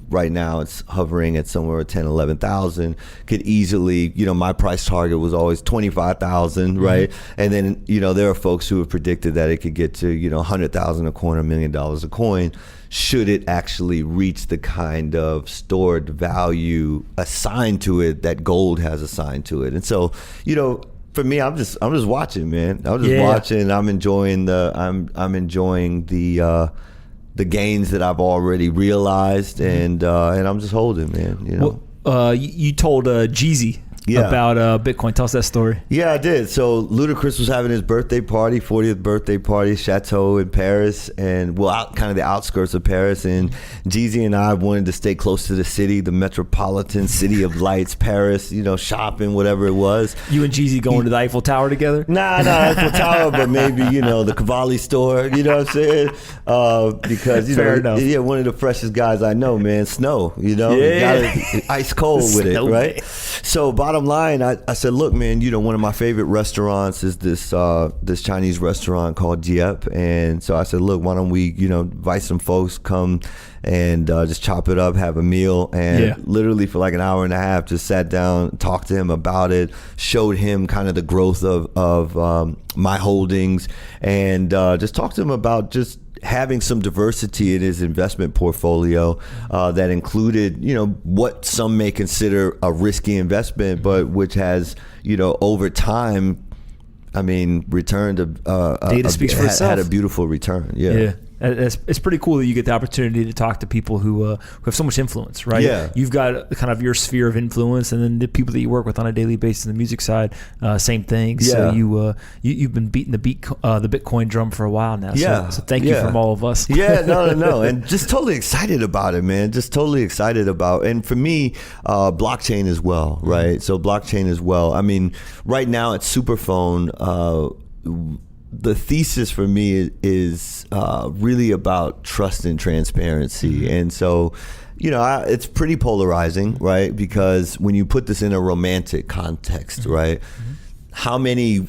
right now it's hovering at somewhere at 10, 11,000, could easily, my price target was always 25,000, right? And then, there are folks who have predicted that it could get to, 100,000 a coin, $1 million a coin, should it actually reach the kind of stored value assigned to it that gold has assigned to it. And so, for me, I'm just watching, man. I'm just watching. I'm enjoying the gains that I've already realized, and I'm just holding, man. Well, you told Jeezy about Bitcoin. Tell us that story. Yeah, I did. So Ludacris was having his birthday party, 40th birthday party, Chateau in Paris, and kind of the outskirts of Paris. And Jeezy and I wanted to stay close to the city, the metropolitan city of lights, Paris. Shopping, whatever it was. You and Jeezy going to the Eiffel Tower together? Nah, Eiffel Tower, but maybe the Cavalli store. You know what I'm saying? Because Fair enough. Yeah, one of the freshest guys I know, man. Snow. You got it ice cold with it, right? So bottom line, I said, look, man, one of my favorite restaurants is this Chinese restaurant called Diep. And so I said, look, why don't we, invite some folks, come and just chop it up, have a meal. And literally for like an hour and a half, just sat down, talked to him about it, showed him kind of the growth of my holdings, and just talked to him about just having some diversity in his investment portfolio that included, what some may consider a risky investment, but which has, over time, returned data speaks for itself. Had a beautiful return. Yeah. It's pretty cool that you get the opportunity to talk to people who have so much influence, right? Yeah. You've got kind of your sphere of influence, and then the people that you work with on a daily basis in the music side, same thing. Yeah. So you've been beating the Bitcoin drum for a while now. Yeah. So thank you from all of us. Yeah, no, and just totally excited about it, man. Just totally excited about, and for me, blockchain as well, right? So blockchain as well. Right now at Superphone, the thesis for me is really about trust and transparency. And so, it's pretty polarizing, right? Because when you put this in a romantic context, right? How many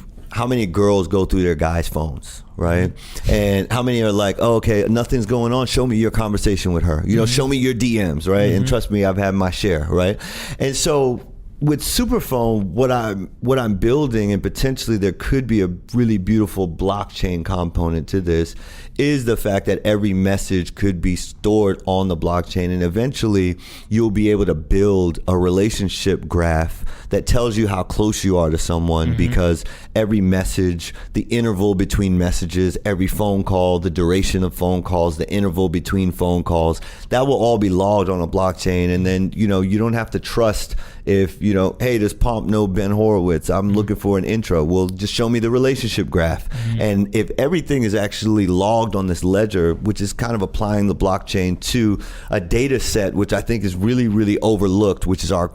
girls go through their guys' phones, right? And how many are like, oh, okay, nothing's going on, show me your conversation with her. Show me your DMs, right? And trust me, I've had my share, right? And so with Superphone, what I'm building, and potentially there could be a really beautiful blockchain component to this, is the fact that every message could be stored on the blockchain, and eventually you'll be able to build a relationship graph that tells you how close you are to someone, because every message, the interval between messages, every phone call, the duration of phone calls, the interval between phone calls, that will all be logged on a blockchain. And then, you don't have to trust if, hey, does Pomp know Ben Horowitz? I'm looking for an intro. Well, just show me the relationship graph. And if everything is actually logged on this ledger, which is kind of applying the blockchain to a data set, which I think is really, really overlooked, which is our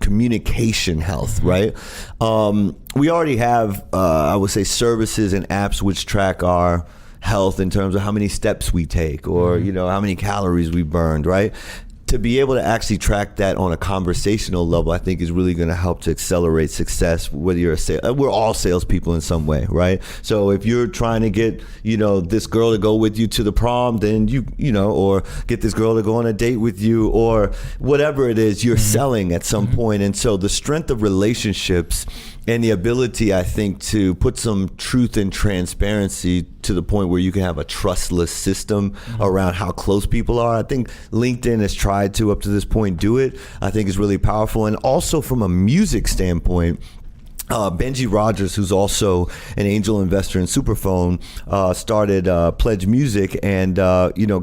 communication health, right? We already have, I would say, services and apps which track our health in terms of how many steps we take, or, how many calories we burned, right? To be able to actually track that on a conversational level, I think is really going to help to accelerate success. Whether you're we're all salespeople in some way, right? So if you're trying to get, this girl to go with you to the prom, then or get this girl to go on a date with you, or whatever it is, you're selling at some point. And so the strength of relationships and the ability, I think, to put some truth and transparency to the point where you can have a trustless system around how close people are. I think LinkedIn has tried to, up to this point, do it. I think is really powerful. And also from a music standpoint, Benji Rogers, who's also an angel investor in Superphone, started Pledge Music, and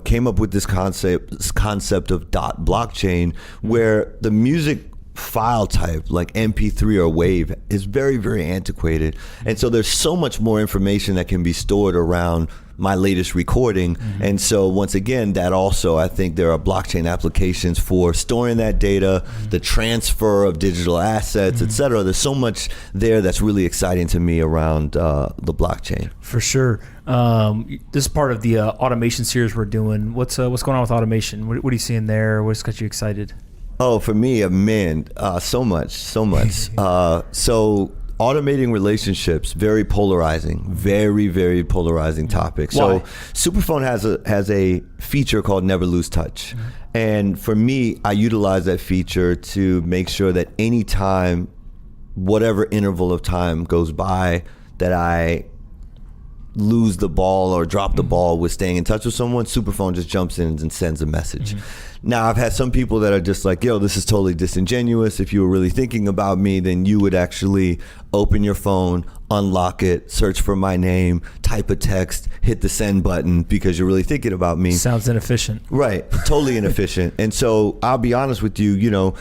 came up with this concept of blockchain, where the music file type like MP3 or WAV is very, very antiquated. And so there's so much more information that can be stored around my latest recording. And so once again, that also, I think there are blockchain applications for storing that data, the transfer of digital assets, et cetera. There's so much there that's really exciting to me around the blockchain. For sure. This is part of the automation series we're doing. What's going on with automation? What are you seeing there? What's got you excited? Oh, for me, man, so much. So automating relationships, very polarizing, very, very polarizing topic. Why? So Superphone has a feature called Never Lose Touch. And for me, I utilize that feature to make sure that any time, whatever interval of time goes by, that I lose the ball or drop the ball with staying in touch with someone, Superphone just jumps in and sends a message. Now, I've had some people that are just like, yo, this is totally disingenuous. If you were really thinking about me, then you would actually open your phone, unlock it, search for my name, type a text, hit the send button because you're really thinking about me. Sounds inefficient. Right, totally inefficient. And so I'll be honest with you,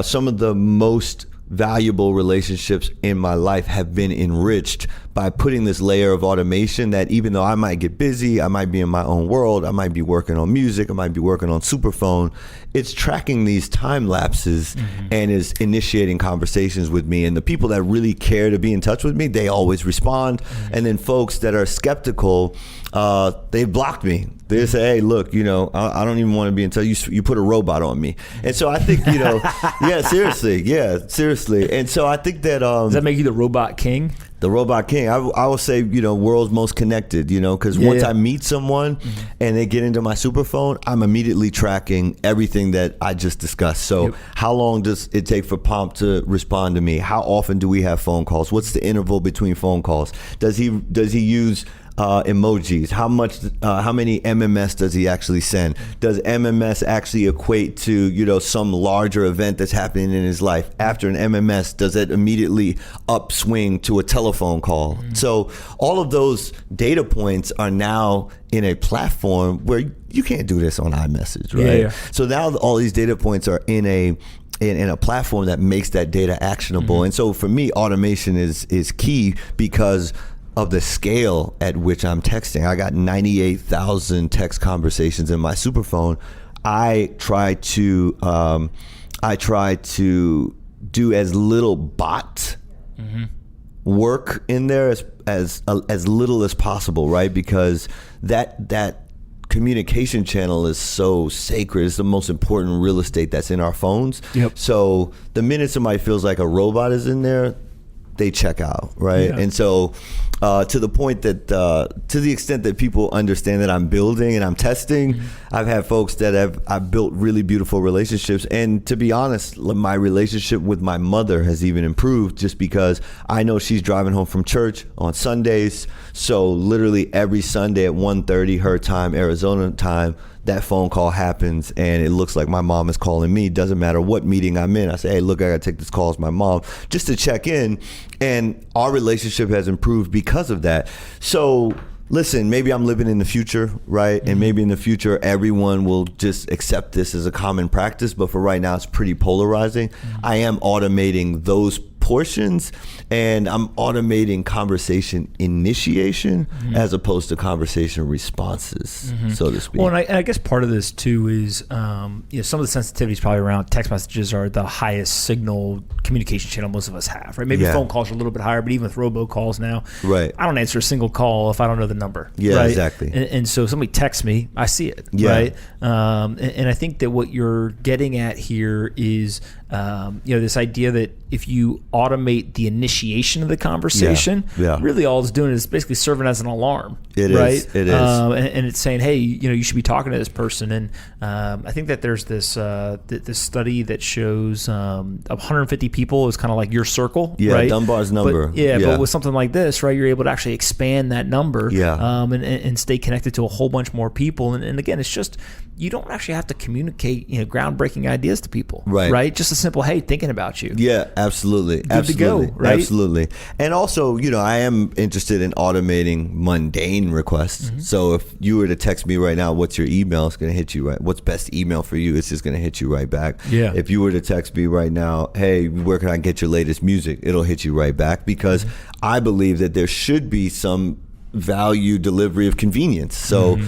some of the most valuable relationships in my life have been enriched by putting this layer of automation that even though I might get busy, I might be in my own world, I might be working on music, I might be working on Superphone, it's tracking these time lapses and is initiating conversations with me. And the people that really care to be in touch with me, they always respond. And then folks that are skeptical, they've blocked me. They say, hey, look, I don't even want to be in touch. You put a robot on me. And so I think, seriously. And so I think that... Does that make you the robot king? The robot king. I will say, world's most connected, because once I meet someone and they get into my Superphone, I'm immediately tracking everything that I just discussed. So how long does it take for Pomp to respond to me? How often do we have phone calls? What's the interval between phone calls? Does he use emojis? How many MMS does he actually send? Does MMS actually equate to some larger event that's happening in his life? After an MMS, does it immediately upswing to a telephone call? So all of those data points are now in a platform where you can't do this on iMessage, right? So now all these data points are in a platform that makes that data actionable. And so for me, automation is key because of the scale at which I'm texting. I got 98,000 text conversations in my Superphone. I try to do as little bot work in there as little as possible, right? Because that communication channel is so sacred. It's the most important real estate that's in our phones. So the minute somebody feels like a robot is in there, they check out, right? And so to the point that to the extent that people understand that I'm building and I'm testing, I've had folks that I've built really beautiful relationships. And to be honest, my relationship with my mother has even improved just because I know she's driving home from church on Sundays. So literally every Sunday at 1:30 her time, Arizona time, that phone call happens and it looks like my mom is calling me. Doesn't matter what meeting I'm in. I say, hey, look, I gotta take this call. It's my mom, just to check in. And our relationship has improved because of that. So listen, maybe I'm living in the future, right? And maybe in the future, everyone will just accept this as a common practice. But for right now, it's pretty polarizing. I am automating those portions and I'm automating conversation initiation as opposed to conversation responses, so to speak. Well, and I guess part of this too is some of the sensitivities probably around text messages are the highest signal communication channel most of us have, right? Maybe phone calls are a little bit higher, but even with robocalls now, I don't answer a single call if I don't know the number. Right? Exactly. And so somebody texts me, I see it, right? And I think that what you're getting at here is this idea that if you automate the initiation of the conversation, really all it's doing is basically serving as an alarm. It is. And it's saying, hey, you should be talking to this person. And I think that there's this study that shows 150 people is kind of like your circle, right? Dunbar's number. But with something like this, right, you're able to actually expand that number and stay connected to a whole bunch more people. And again, it's just, you don't actually have to communicate groundbreaking ideas to people, right? Just a simple, hey, thinking about you. Yeah, absolutely. good to go, right? Absolutely. And also, I am interested in automating mundane requests. So if you were to text me right now, what's your email? It's going to hit you right. What's best email for you? It's just going to hit you right back. Yeah. If you were to text me right now, hey, where can I get your latest music? It'll hit you right back, because I believe that there should be some value delivery of convenience. So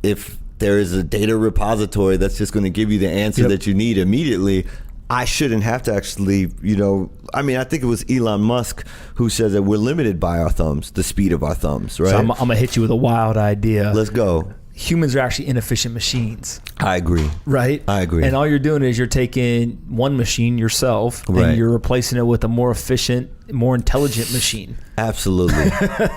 if there is a data repository that's just going to give you the answer that you need immediately, I shouldn't have to actually, I think it was Elon Musk who says that we're limited by our thumbs, the speed of our thumbs, right? So I'm going to hit you with a wild idea. Let's go. Humans are actually inefficient machines. I agree. Right? I agree. And all you're doing is you're taking one machine yourself and you're replacing it with a more efficient, more intelligent machine. Absolutely.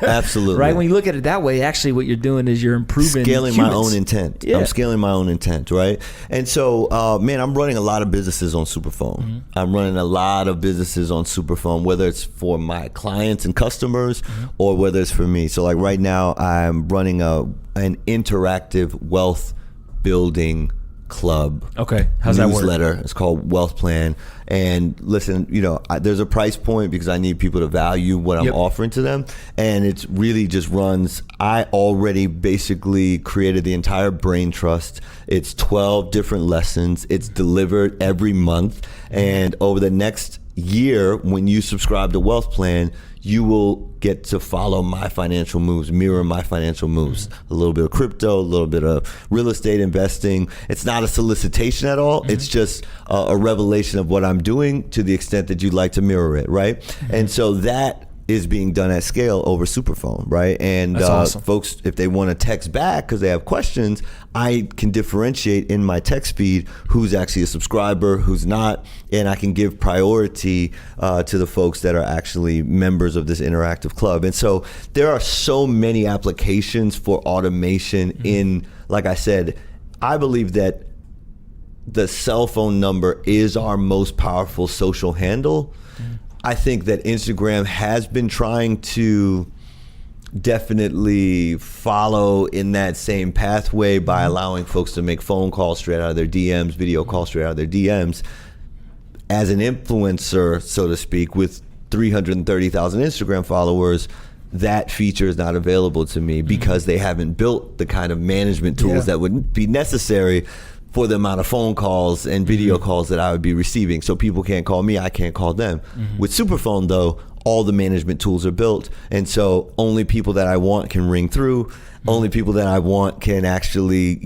Absolutely. Right? When you look at it that way, actually what you're doing is you're improving scaling humans. my own intent. I'm scaling my own intent, right? And so, I'm running a lot of businesses on Superphone. I'm running a lot of businesses on Superphone, whether it's for my clients and customers or whether it's for me. So like right now, I'm running an interactive wealth building club. Okay. How's that work? Newsletter. It's called Wealth Plan. And listen, there's a price point because I need people to value what I'm offering to them. And it's really just runs. I already basically created the entire brain trust. It's 12 different lessons. It's delivered every month. And over the next year, when you subscribe to Wealth Plan, you will get to follow my financial moves, mirror my financial moves. A little bit of crypto, a little bit of real estate investing. It's not a solicitation at all. It's just a revelation of what I'm doing to the extent that you'd like to mirror it, right? And so that is being done at scale over Superphone, right? And awesome. Folks, if they want to text back because they have questions, I can differentiate in my text feed who's actually a subscriber, who's not, and I can give priority to the folks that are actually members of this interactive club. And so there are so many applications for automation in, like I said, I believe that the cell phone number is our most powerful social handle. I think that Instagram has been trying to definitely follow in that same pathway by allowing folks to make phone calls straight out of their DMs, video calls straight out of their DMs. As an influencer, so to speak, with 330,000 Instagram followers, that feature is not available to me because they haven't built the kind of management tools that would be necessary for the amount of phone calls and video calls that I would be receiving. So people can't call me, I can't call them. With Superphone though, all the management tools are built. And so only people that I want can ring through. Only people that I want can actually,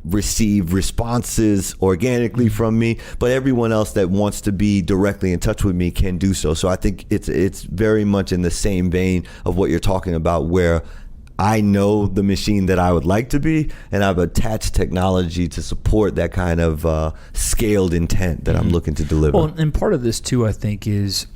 receive responses organically from me. But everyone else that wants to be directly in touch with me can do so. So I think it's very much in the same vein of what you're talking about, where I know the machine that I would like to be, and I've attached technology to support that kind of scaled intent that I'm looking to deliver. Well, and part of this too, I think, is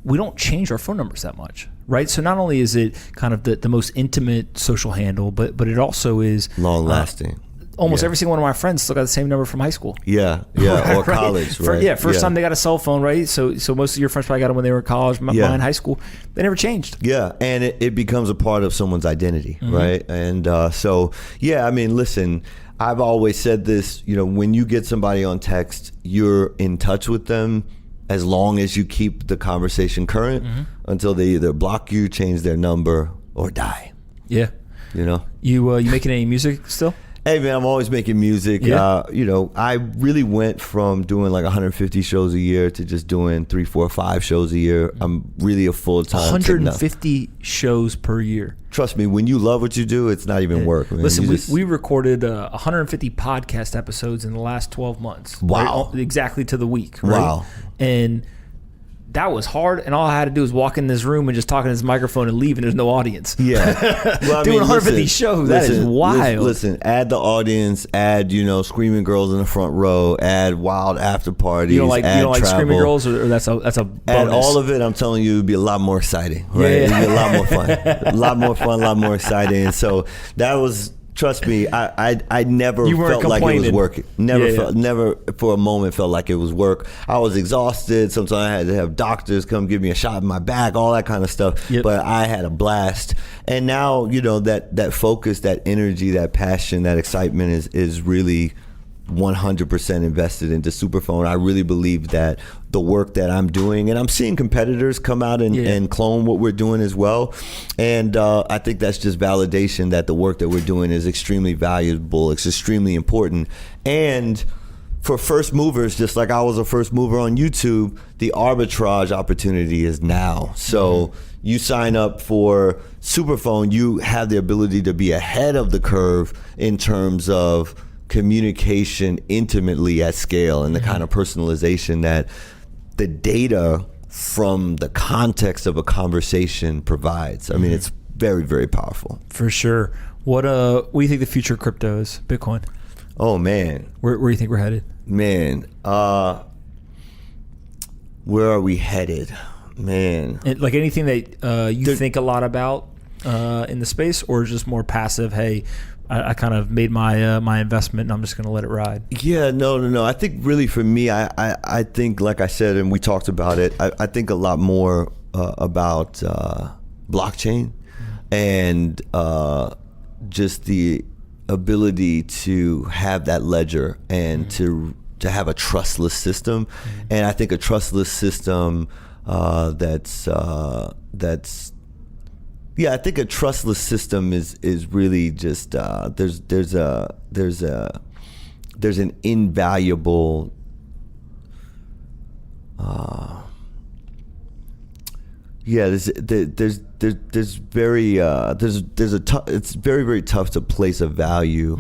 we don't change our phone numbers that much, right? So not only is it kind of the most intimate social handle, but it also is long lasting. Almost every single one of my friends still got the same number from high school. Yeah, or college, right? First time they got a cell phone, right? So most of your friends probably got them when they were in college, mine in high school. They never changed. Yeah, and it becomes a part of someone's identity, right? And listen, I've always said this, when you get somebody on text, you're in touch with them as long as you keep the conversation current until they either block you, change their number, or die. Yeah. You making any music still? Hey man, I'm always making music. Yeah. I really went from doing like 150 shows a year to just doing 3, 4, 5 shows a year. I'm really a full-time 150 shows per year. Trust me, when you love what you do, it's not even work, man. Listen, we recorded 150 podcast episodes in the last 12 months. Wow. Right? Exactly to the week. Right? Wow. And that was hard, and all I had to do was walk in this room and just talk in this microphone and leave, and there's no audience. Yeah. Well, Doing 150 shows, that is wild. Listen, add the audience, add, screaming girls in the front row, add wild after parties, you don't like travel. Screaming girls, or that's a bonus? Add all of it, I'm telling you, it would be a lot more exciting, right? It'd be a lot more fun. A lot more fun, a lot more exciting. And so that was... Trust me, I never felt like it was working. Never for a moment felt like it was work. I was exhausted. Sometimes I had to have doctors come give me a shot in my back, all that kind of stuff. Yep. But I had a blast. And now, that focus, that energy, that passion, that excitement is really 100% invested into Superphone. I really believe that the work that I'm doing, and I'm seeing competitors come out and clone what we're doing as well. And I think that's just validation that the work that we're doing is extremely valuable. It's extremely important. And for first movers, just like I was a first mover on YouTube, the arbitrage opportunity is now. So you sign up for Superphone, you have the ability to be ahead of the curve in terms of communication intimately at scale and the kind of personalization that the data from the context of a conversation provides. I mean, it's very, very powerful. For sure. What do you think the future of crypto is? Bitcoin? Oh, man. Where do you think we're headed? Man, where are we headed? Man. Like anything that you think a lot about in the space, or just more passive, hey, I kind of made my investment and I'm just going to let it ride? Yeah, no. I think really for me, I think, like I said, and we talked about it, I think a lot more about blockchain and just the ability to have that ledger and to have a trustless system. And I think a trustless system I think a trustless system is really just there's an invaluable it's very, very tough to place a value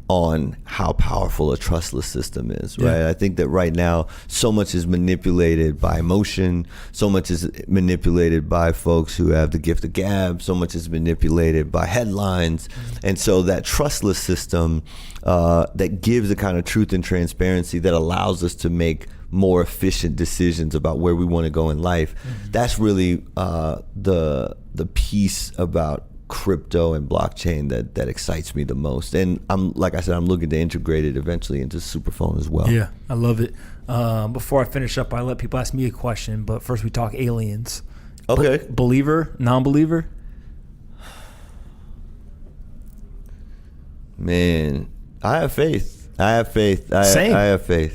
on how powerful a trustless system is, right? I think that right now so much is manipulated by emotion, so much is manipulated by folks who have the gift of gab, so much is manipulated by headlines. And so that trustless system that gives the kind of truth and transparency that allows us to make more efficient decisions about where we want to go in life. That's really the piece about crypto and blockchain that excites me the most. And I'm looking to integrate it eventually into Superphone as well. Yeah, I love it. Before I finish up, I let people ask me a question, but first we talk aliens. Okay. Believer, non-believer? Man, I have faith. Same. I have faith.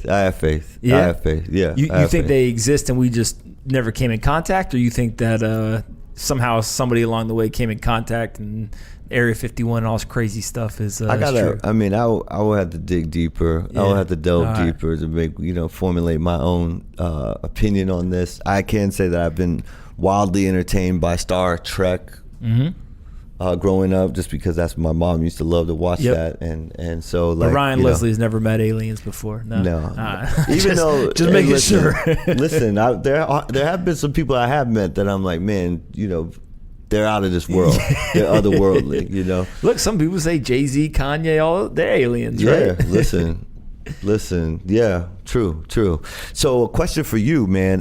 Yeah. I have faith. Yeah. You think they exist and we just never came in contact, or you think that somehow somebody along the way came in contact and Area 51 and all this crazy stuff is true? I mean, I will have to dig deeper. I will have to delve deeper to make, formulate my own opinion on this. I can say that I've been wildly entertained by Star Trek. Growing up, just because that's my mom used to love to watch that, and so like. But Ryan Leslie's never met aliens before. No. Even though just making sure. Listen, there have been some people I have met that I'm like, man, they're out of this world. They're otherworldly. Look, some people say Jay-Z, Kanye, they're aliens, right? Yeah, listen. Yeah, true. So a question for you, man.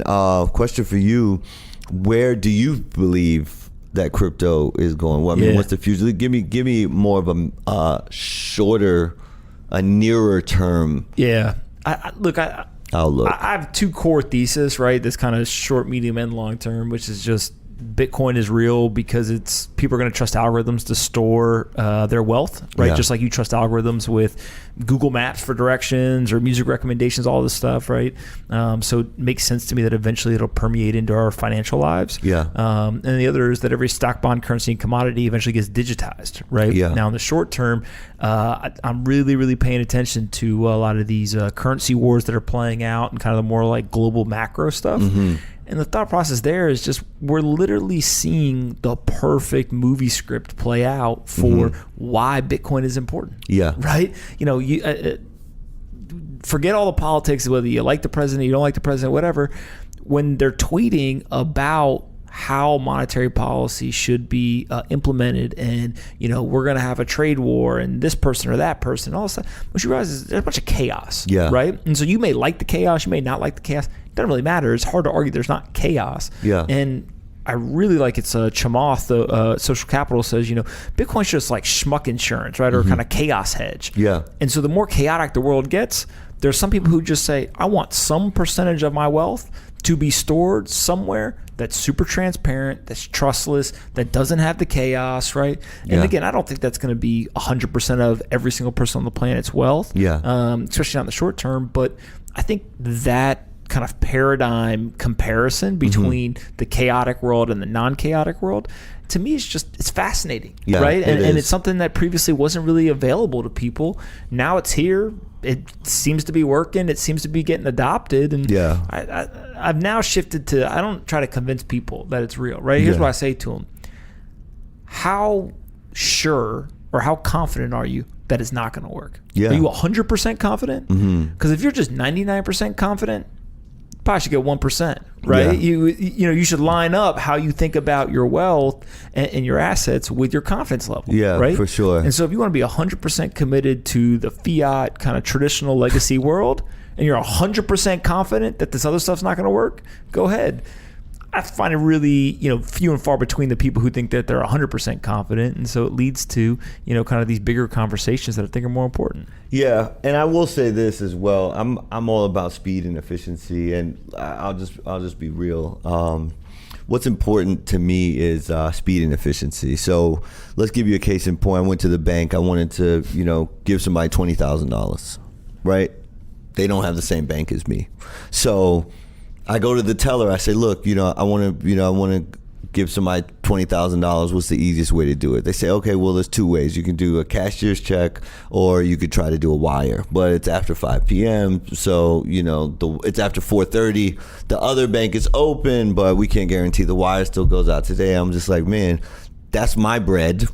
Where do you believe that crypto is going? Well, I mean, what's the future? Give me more of a nearer term. Yeah. I have two core theses, right? This kind of short, medium, and long term, which is just Bitcoin is real because people are going to trust algorithms to store their wealth, right? Yeah. Just like you trust algorithms with Google Maps for directions or music recommendations, all this stuff, right? So it makes sense to me that eventually it'll permeate into our financial lives. Yeah. And the other is that every stock, bond, currency, and commodity eventually gets digitized, right? Yeah. Now in the short term, I'm really, really paying attention to a lot of these currency wars that are playing out and kind of the more like global macro stuff. And the thought process there is just we're literally seeing the perfect movie script play out for why Bitcoin is important. Yeah. Right? Forget all the politics, whether you like the president, you don't like the president, whatever. When they're tweeting about how monetary policy should be implemented and, we're going to have a trade war and this person or that person, all this stuff, what you realize is there's a bunch of chaos, right? And so you may like the chaos, you may not like the chaos. It doesn't really matter. It's hard to argue there's not chaos. Yeah. And I really like Chamath, the social capital says, Bitcoin's just like schmuck insurance, right? Or kind of chaos hedge. Yeah. And so the more chaotic the world gets, there's some people who just say, I want some percentage of my wealth to be stored somewhere that's super transparent, that's trustless, that doesn't have the chaos, right? And again, I don't think that's going to be 100% of every single person on the planet's wealth, especially not in the short term. But I think that kind of paradigm comparison between the chaotic world and the non-chaotic world, to me, it's fascinating, right? And it's something that previously wasn't really available to people. Now it's here. It seems to be working. It seems to be getting adopted. And I've now shifted to, I don't try to convince people that it's real, right? Here's what I say to them. How sure or how confident are you that it's not going to work? Are you 100% confident? Because if you're just 99% confident, probably should get 1%, right? You should line up how you think about your wealth and your assets with your confidence level, right? For sure. And so if you want to be 100% committed to the fiat kind of traditional legacy world, and you're 100% confident that this other stuff's not going to work, go ahead. I find it really, few and far between the people who think that they're 100% confident, and so it leads to, kind of these bigger conversations that I think are more important. Yeah, and I will say this as well. I'm all about speed and efficiency, and I'll just be real. What's important to me is speed and efficiency. So let's give you a case in point. I went to the bank. I wanted to, give somebody $20,000, right? They don't have the same bank as me, so I go to the teller. I say, look, I want to give somebody $20,000. What's the easiest way to do it? They say, okay, well, there's two ways. You can do a cashier's check, or you could try to do a wire. But it's after 5 p.m., so it's after 4:30. The other bank is open, but we can't guarantee the wire still goes out today. I'm just like, man, that's my bread,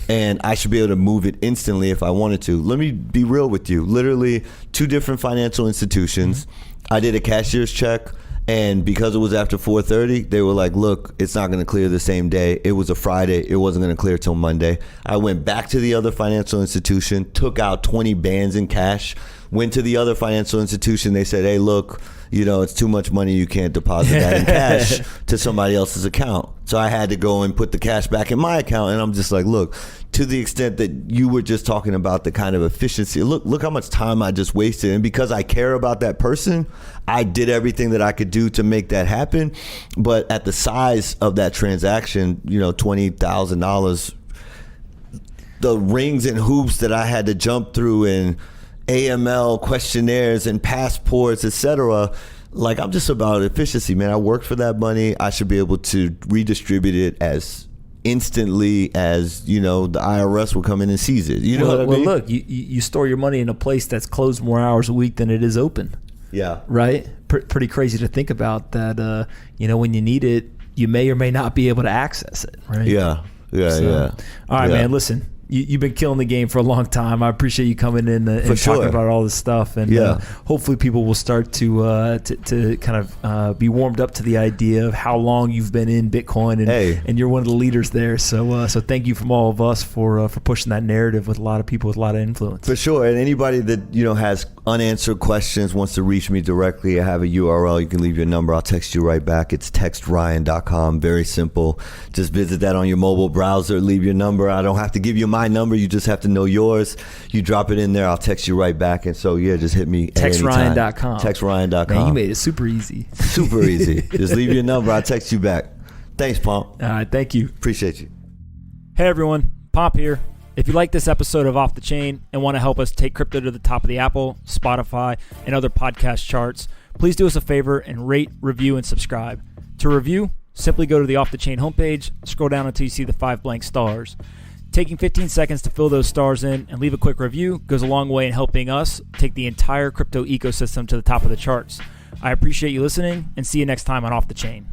and I should be able to move it instantly if I wanted to. Let me be real with you. Literally, 2 different financial institutions. I did a cashier's check. And because it was after 4:30, they were like, look, it's not going to clear the same day. It was a Friday. It wasn't going to clear till Monday. I went back to the other financial institution, took out 20 bands in cash, went to the other financial institution. They said, hey, look, it's too much money. You can't deposit that in cash to somebody else's account. So I had to go and put the cash back in my account. And I'm just like, look, to the extent that you were just talking about the kind of efficiency, look how much time I just wasted. And because I care about that person, I did everything that I could do to make that happen. But at the size of that transaction, $20,000, the rings and hoops that I had to jump through and AML questionnaires and passports, etc. Like, I'm just about efficiency, man. I worked for that money. I should be able to redistribute it as instantly as the IRS will come in and seize it. What I mean? Well, look, you store your money in a place that's closed more hours a week than it is open. Yeah. Right. Pretty crazy to think about that. When you need it, you may or may not be able to access it. Right. Yeah. Yeah. All right, man. Listen. You've been killing the game for a long time. I appreciate you coming in and talking about all this stuff. And hopefully people will start to kind of be warmed up to the idea of how long you've been in Bitcoin. And you're one of the leaders there. So thank you from all of us for pushing that narrative with a lot of people with a lot of influence. For sure. And anybody that has unanswered questions, wants to reach me directly, I have a URL. You can leave your number. I'll text you right back. It's textryan.com. Very simple. Just visit that on your mobile browser. Leave your number. I don't have to give you my number. You just have to know yours. You drop it in there. I'll text you right back. And so, just hit me at any time. Textryan.com. Textryan.com. Man, you made it super easy. Super easy. Just leave your number. I'll text you back. Thanks, Pomp. All right. Thank you. Appreciate you. Hey, everyone. Pomp here. If you like this episode of Off the Chain and want to help us take crypto to the top of the Apple, Spotify, and other podcast charts, please do us a favor and rate, review, and subscribe. To review, simply go to the Off the Chain homepage, scroll down until you see the 5 blank stars. Taking 15 seconds to fill those stars in and leave a quick review goes a long way in helping us take the entire crypto ecosystem to the top of the charts. I appreciate you listening, and see you next time on Off the Chain.